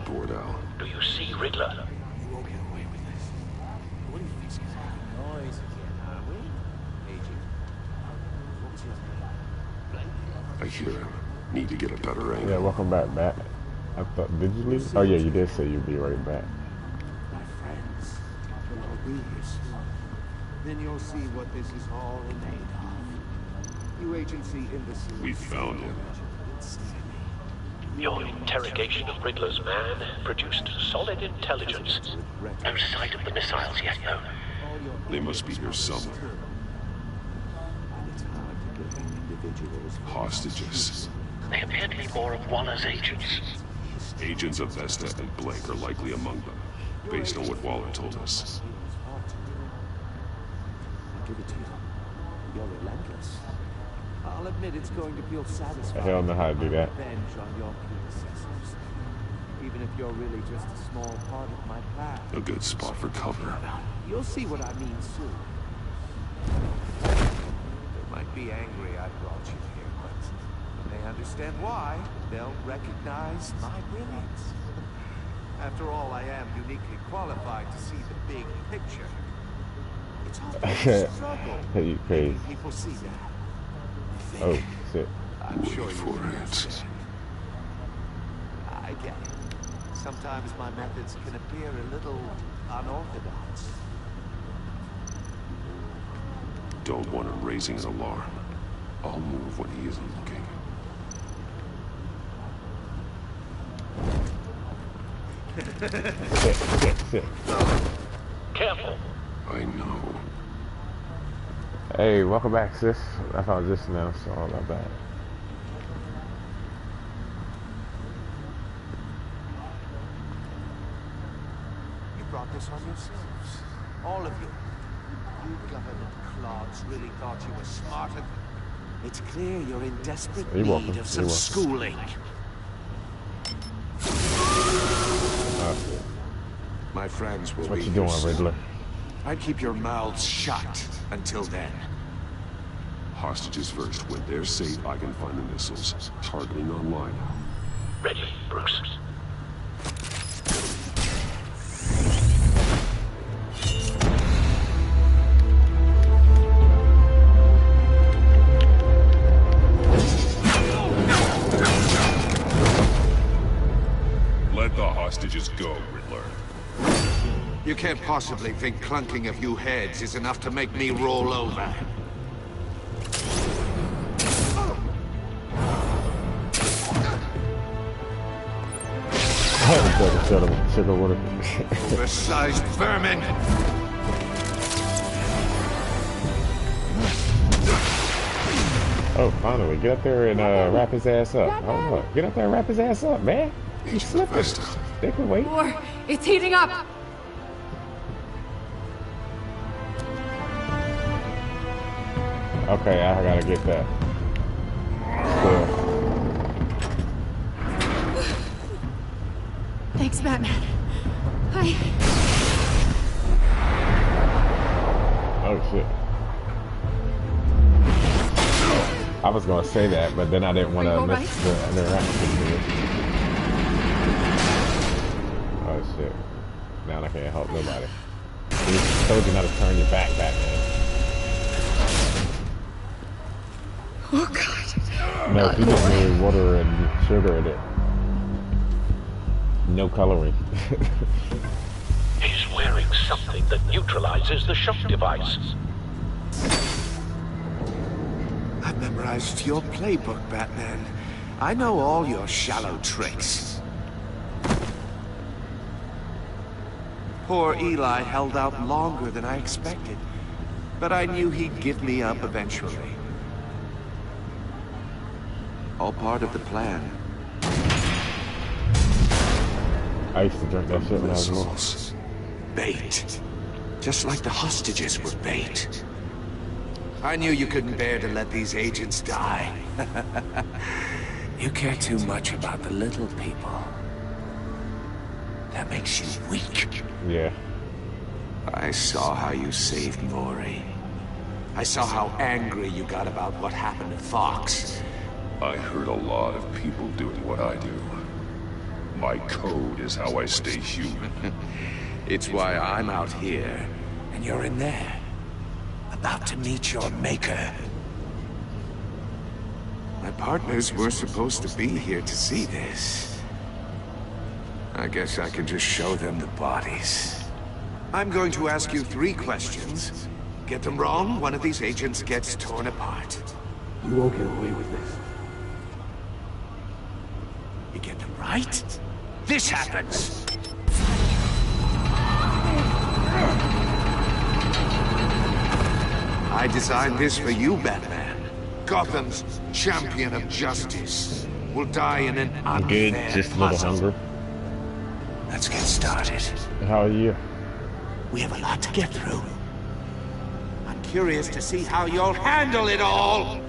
locked door now. Do you see Riddler? You won't get away with this. What do you think's gonna happen? Noise again, are we? Agent. What was your name? I hear him. Need to get a better angle. Yeah, welcome back, Matt. I thought, did you leave? Oh yeah, you did say you'd be right back. My friends will all be here soon. Then you'll see what this is all made of. You agency imbeciles. We found him. Your interrogation of Riddler's man produced solid intelligence. No sight of the missiles yet, though. They must be here somewhere. Hostages. They appear to be more of Waller's agents. Agents of Vesta and Blake are likely among them, based on what Waller told us. I'll give it to you. You're relentless. I'll admit it's going to feel satisfying. I don't know how to do that. Revenge on your predecessors. Even if you're really just a small part of my plan. A good spot for cover. You'll see what I mean soon. They might be angry I brought you here, but when they understand why, they'll recognize my brilliance. After all, I am uniquely qualified to see the big picture. It's often a struggle. Hey. People see that. Oh, shit. I'm sure you understand. I get it. Sometimes my methods can appear a little unorthodox. Don't want him raising an alarm. I'll move when he isn't looking. Shit. Careful. I know. Hey, welcome back, sis. I found this now, so all not bad. You brought this on yourselves. All of you. You government clods really thought you were smarter. It's clear you're in desperate need of some schooling. My friends will be What you doing, Riddler? I'd keep your mouths shut until then. Hostages first. When they're safe, I can find the missiles. Targeting online. Ready, Bruce. Let the hostages go, Riddler. You can't possibly think clunking a few heads is enough to make me roll over. Oversized vermin! Oh, finally. Get up there and wrap his ass up. Hold on. Get up there and wrap his ass up, man. He's slipping. They can wait. War, it's heating up! Okay, I gotta get that. Still. Thanks, Batman. Oh, shit. I was gonna say that, but then I didn't want to miss the interaction. Oh, shit. Now I can't help nobody. He told you not to turn your back, Batman. Oh, God. No, he just made water and sugar in it. No coloring. He's wearing something that neutralizes the shock device. I've memorized your playbook, Batman. I know all your shallow tricks. Poor Eli held out longer than I expected, but I knew he'd give me up eventually. All part of the plan. I used to drink that shit when I was little. Bait. Just like the hostages were bait. I knew you couldn't bear to let these agents die. You care too much about the little people. That makes you weak. Yeah. I saw how you saved Maury. I saw how angry you got about what happened to Fox. I heard a lot of people doing what I do. My code is how I stay human. It's why I'm out here, and you're in there. About to meet your maker. My partners were supposed to be here to see this. I guess I can just show them the bodies. I'm going to ask you 3 questions. Get them wrong, one of these agents gets torn apart. You won't get away with this. You get them right, this happens. I designed this for you, Batman. Gotham's champion of justice will die in an unfair Good, just a little hungry. Let's get started. How are you? We have a lot to get through. I'm curious to see how you'll handle it all.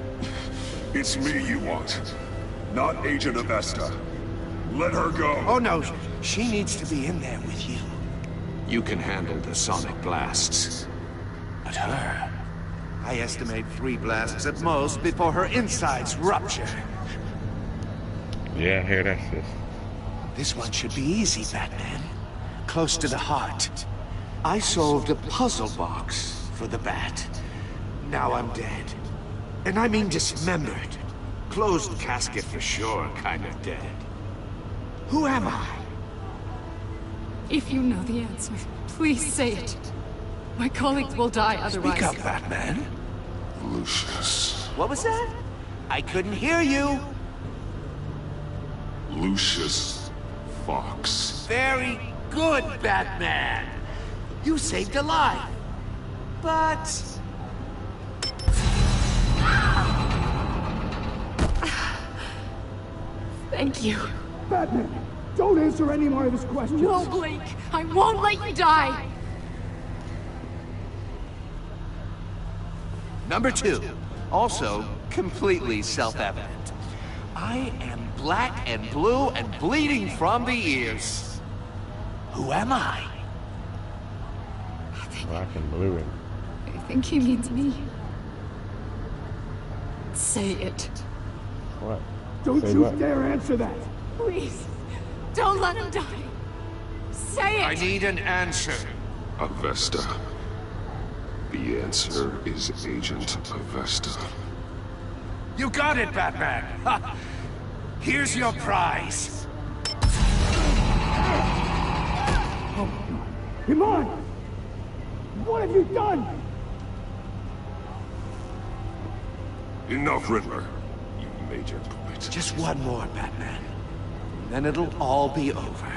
It's me you want, not Agent Avesta. Let her go. Oh no, she needs to be in there with you. You can handle the sonic blasts. But her... I estimate 3 blasts at most before her insides rupture. Yeah, I hear that shit. This one should be easy, Batman. Close to the heart. I solved a puzzle box for the Bat. Now I'm dead. And I mean dismembered. Closed casket for sure, kind of dead. Who am I? If you know the answer, please say it. My colleagues will die otherwise. Speak up, Batman. Lucius. What was that? I couldn't hear you. Lucius Fox. Very good, Batman. You saved a life. But... Thank you. Batman, don't answer any more of his questions. No, Blake. I won't let you die. Number 2, also completely self-evident. I am black and blue and bleeding from the ears. Who am I? Black and blue. I think he means me. Say it. What? Don't Say you what? dare answer that. Please. Don't let him die. Say it. I need an answer. Avesta. The answer is Agent Avesta. You got it, Batman. Ha. Here's your prize. Oh, Iman! What have you done? Enough, Riddler. You made your point. Just one more, Batman. Then it'll all be over.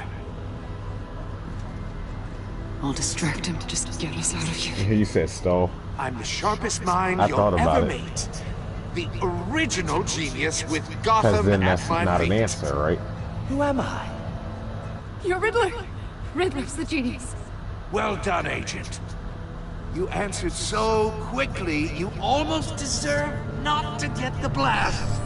I'll distract him to just get us out of here. You said stole. I'm the sharpest mind I you'll thought about ever it. meet. The original genius with Because Gotham then at that's my not feet. an answer, right? Who am I? You're Riddler. Riddler's the genius. Well done, Agent. You answered so quickly, you almost deserve not to get the blast.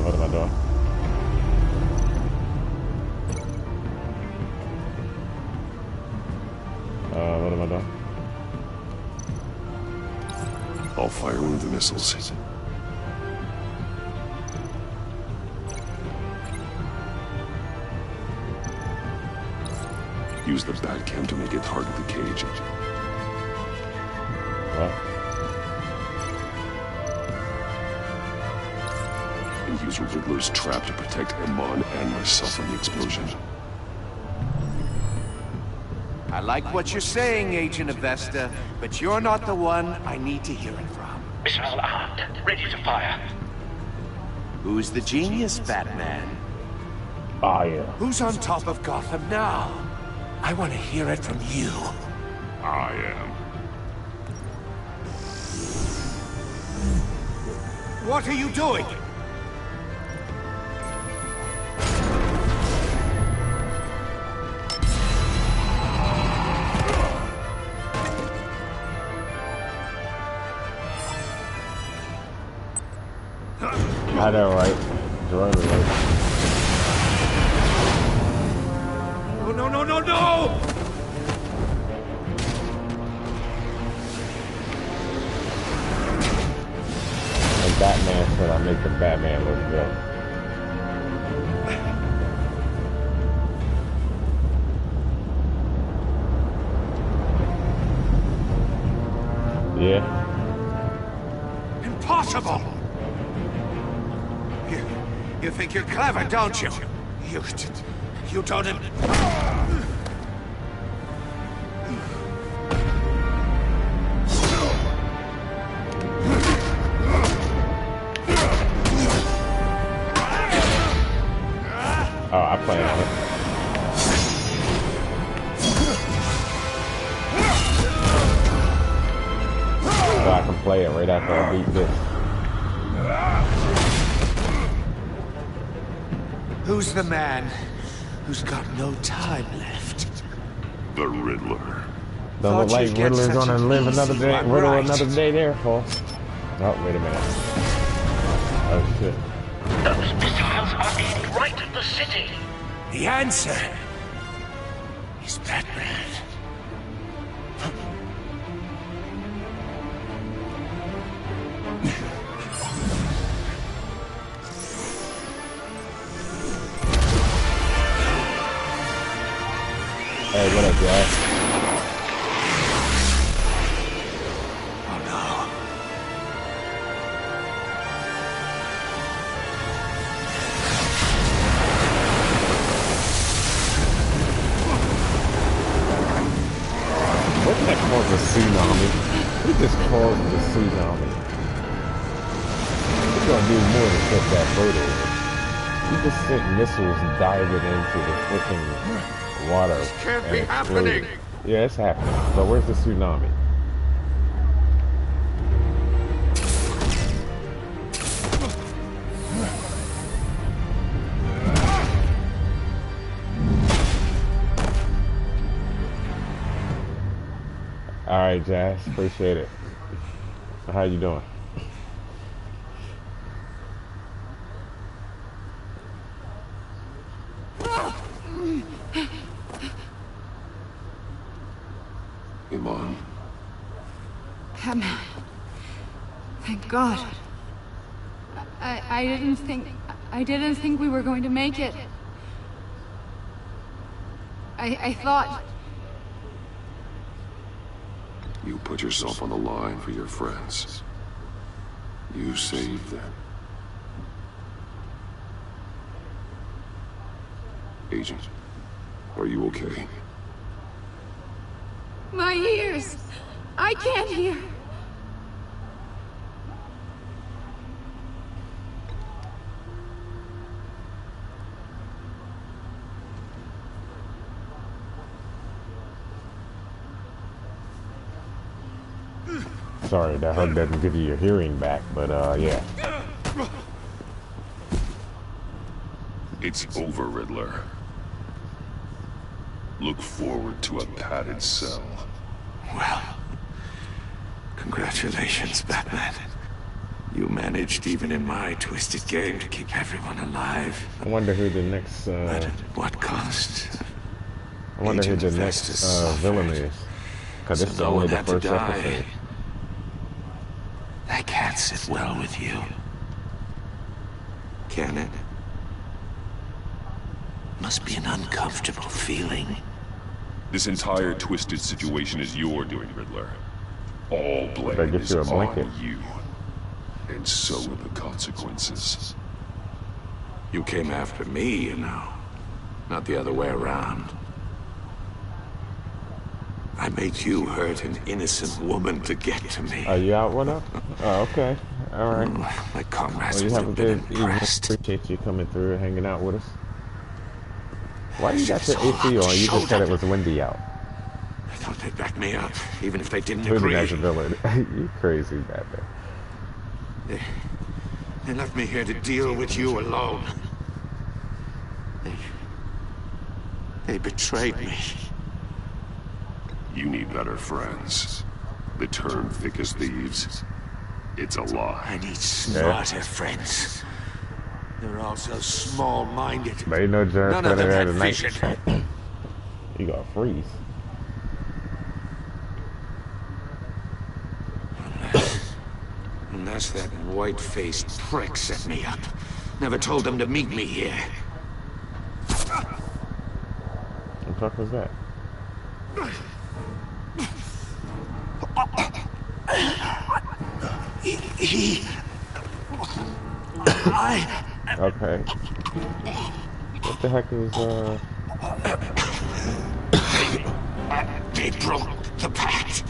What am I doing? What am I doing? I'll fire one of the missiles. Use the Batcam to make it target the cage. What? And use Riddler's trap to protect Iman and myself from the explosion. I like what you're saying, Agent Avesta, but you're not the one I need to hear it from. Missile armed, ready to fire. Who's the genius, Batman? I am. Who's on top of Gotham now? I want to hear it from you. I am. What are you doing? I know, right? Join the right. Oh, no, no, no, no! said I make the Batman look good. Yeah. Impossible! You think you're clever, don't you? You don't... Oh, I play on it. So I can play it right after I beat this. Who's the man who's got no time left? The Riddler. Don't look like Riddler's gonna live another day, riddle another day there, Paul. Oh, wait a minute. Oh, shit. Those missiles are aimed right at the city. The answer is Batman. Hey, what up, guys? Oh no. What did that cause a tsunami? Who just caused the tsunami? He's gonna do more than set that boat over. He just sent missiles diving into the freaking water. This can't be happening. Yeah, it's happening. But where's the tsunami? All right, Jazz. Appreciate it. How you doing? Iman. Batman. Thank God. I didn't think we were going to make it. I thought... You put yourself on the line for your friends. You saved them. Agent, are you okay? My ears! I can't hear! Sorry, that hug doesn't give you your hearing back, but yeah. It's over, Riddler. Look forward to a padded cell. Well, congratulations, Batman. You managed, even in my twisted game, to keep everyone alive. I wonder who the next, But at what cost? I wonder who the next villain is. Because this is only the first episode. That can't sit well with you. Can it? Must be an uncomfortable feeling. This entire twisted situation is your doing, Riddler. All blame is on you. And so are the consequences. You came after me, you know. Not the other way around. I made you hurt an innocent woman to get to me. Are you out with her? Oh, okay. All right. My comrades Well, you have a been good evening. impressed. Appreciate you coming through and hanging out with us. Why you got your AC on? You just said it was windy out. I thought they'd back me up, even if they didn't Who agree. as a villain? You crazy, Batman. They left me here to deal with you alone. They betrayed me. You need better friends. The term thick as thieves. It's a lie. I need smarter friends. They're all so small-minded. But ain't no germ None of them had tonight. vision. You gotta freeze. That's that white-faced prick set me up. Never told them to meet me here. What the fuck was that? Okay. What the heck is, They broke the pact.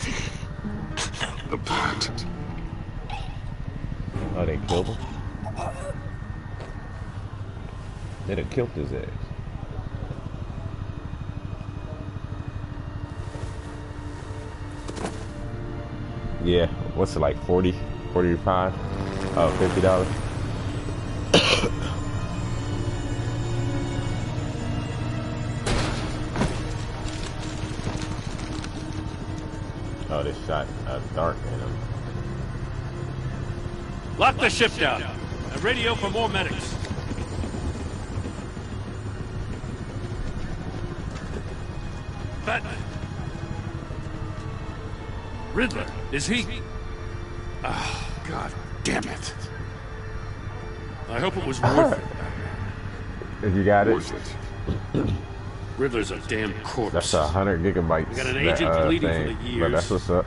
The pact? Oh, they killed him? They'd have killed his ass. Yeah, what's it like, 40, 45? Oh, $50? Oh, they shot a dart in him. Lock the ship down. And radio for more medics. Batman. Riddler, is he? Ah, God damn it. I hope it was worth it. If you got it. Riddler's a damn corpse. That's 100 gigabytes. We got an agent bleeding thing, for the years. but that's what's up.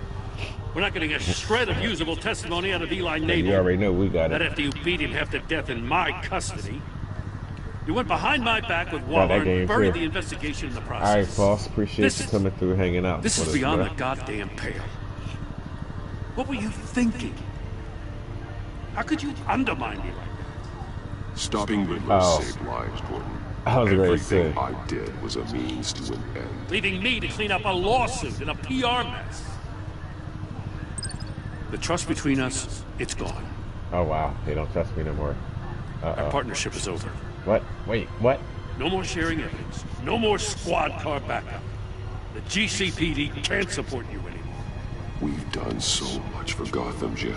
We're not getting a shred of usable testimony out of Eli Nabel. You already know we got it. Not after you beat him half to death in my custody. You went behind my back with Waller and buried the investigation in the process. Alright, boss. Appreciate you coming through, hanging out. This is beyond the goddamn pale. What were you thinking? How could you undermine me like that? Stopping Riddler saved lives, Gordon. I was ready to say. Everything I did was a means to an end. Leaving me to clean up a lawsuit and a PR mess. The trust between us, it's gone. Oh, wow. They don't trust me no more. Our partnership is over. What? Wait, what? No more sharing evidence. No more squad car backup. The GCPD can't support you anymore. We've done so much for Gotham, Jim.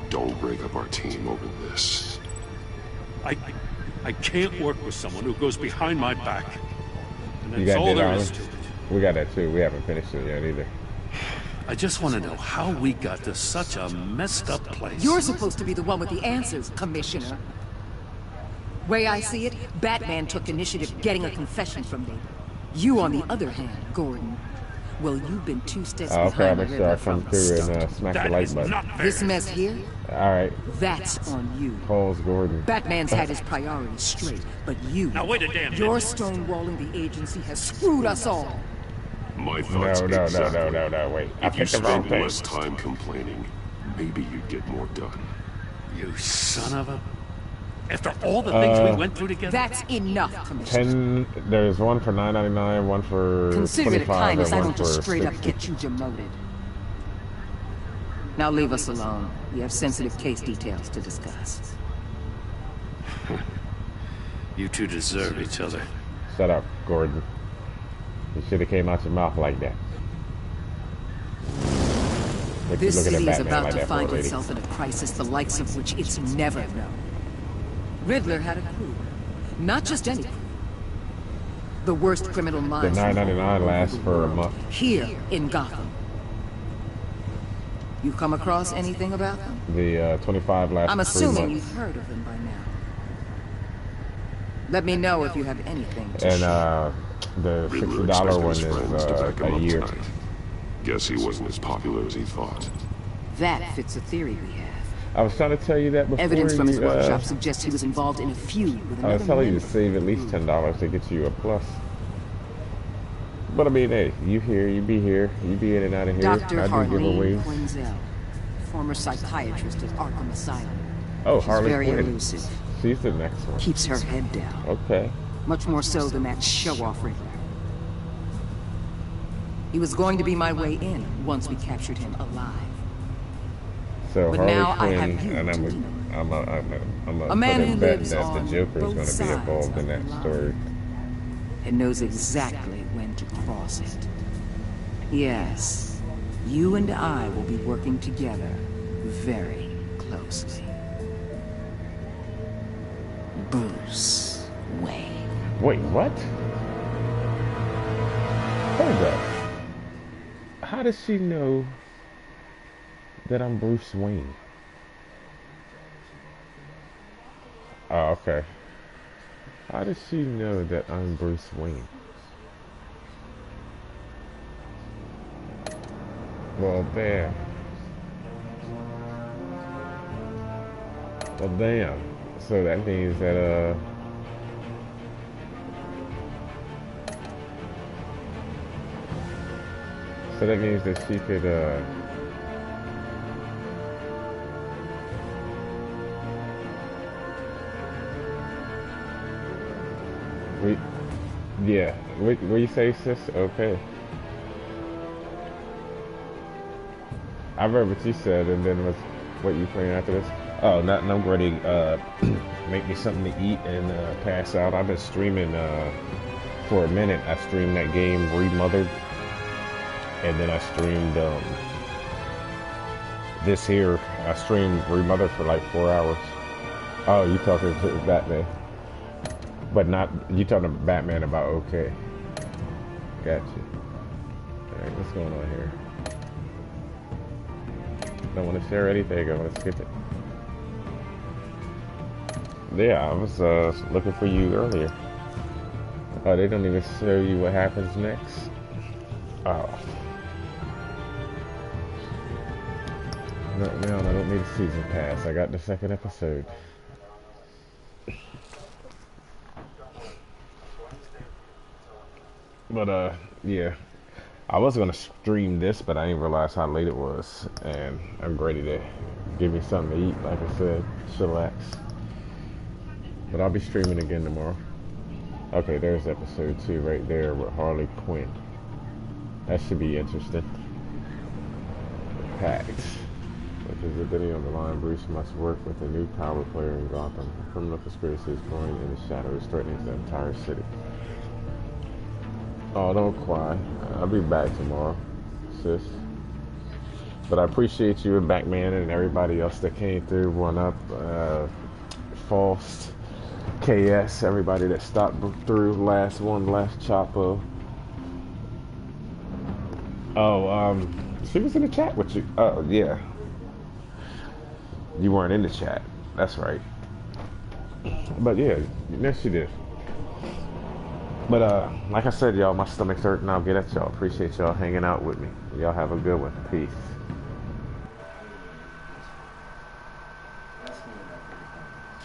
Don't break up our team over this. I can't work with someone who goes behind my back. And You that's got all Dead there Island? is to it. We got that too. We haven't finished it yet either. I just want to know how we got to such a messed up place. You're supposed to be the one with the answers, Commissioner. Way I see it, Batman took initiative getting a confession from me. You, on the other hand, Gordon, well, you've been 2 steps Okay, behind make the sure I river come from the through start. and smack the like button. This mess here, Alright. that's on you. Paul's Gordon. Batman's had his priorities straight, but you, Now wait a damn minute. your stonewalling the agency has screwed us all. My thoughts exactly. No, wait. I If you picked the wrong spent thing. less time complaining, maybe you'd get more done. You son of a... After all the things we went through together? That's enough, Commissioner. There's one for $9.99, one for Consider it a $25, kindness I and one don't just for straight up $60. get you demoted. Now leave us alone. We have sensitive case details to discuss. You two deserve each other. Shut up, Gordon. You should have came out your mouth like that. Make you This look at city that is Batman about like to that, find poor lady. itself in a crisis the likes of which it's never known. Riddler had a crew. Not just any crew. The worst criminal The minds $9.99 lasts for a month. here in Gotham. You come across anything about them? The 25 lasts I'm for 3 assuming months. you've heard of them by now. Let me know if you have anything to And share. the Riddler $60 one expected his friends to back is him a up year. tonight. Guess he wasn't as popular as he thought. That fits a theory we have. I was trying to tell you that before. Evidence from his you, workshop suggests he was involved in a feud with I was another telling you member. to save at least $10 to get you a plus. But I mean, hey, you here, you be here, you be in and out of here. Dr. I do Harleen giveaways. Quinzel, former psychiatrist at Arkham Asylum. Oh, She's Harley very Quinn. elusive. She's the next one. Keeps her head down. Okay. Much more so than that show-off Riddler. He was going to be my way in once we captured him alive. So But Harley now I Quinn, have you and to I'm a A man who bet lives that the on Joker is both going to be sides involved in of that the line. story. And knows exactly when to cross it. Yes, you and I will be working together very closely. Bruce Wayne. Wait, what? Hold up. How does she know that I'm Bruce Wayne? Oh, okay. How does she know that I'm Bruce Wayne? Well, damn. Well, damn. So that means that, so that means that she could, yeah. What you say, sis? Okay. I read what you said, and then was what you playing after this? Oh, nothing. I'm ready. Make me something to eat and pass out. I've been streaming for a minute. I streamed that game Remothered, and then I streamed this here. I streamed Remothered for like 4 hours. Oh, you talking to Batman, but not you talking to Batman about okay. Gotcha. All right, what's going on here? Don't want to share anything. I want to skip it. Yeah, I was looking for you earlier. Oh, they don't even show you what happens next. Oh. Right now, I don't need a season pass. I got the second episode. But yeah. I was gonna stream this, but I didn't realize how late it was, and I'm ready to give me something to eat. Like I said, chillax. But I'll be streaming again tomorrow. Okay, there's episode 2 right there with Harley Quinn. That should be interesting. Pax, which is a video on the line. Bruce must work with a new power player in Gotham. A criminal conspiracy is growing in the shadows, threatening the entire city. Oh, don't cry. I'll be back tomorrow, sis. But I appreciate you and Batman and everybody else that came through. One Up, Faust, KS, everybody that stopped through. Last Chapo. Oh, she was in the chat with you. Oh, yeah. You weren't in the chat. That's right. But yeah, yes, she did. But like I said, y'all, my stomach's hurting. I'll get at y'all. Appreciate y'all hanging out with me. Y'all have a good one. Peace.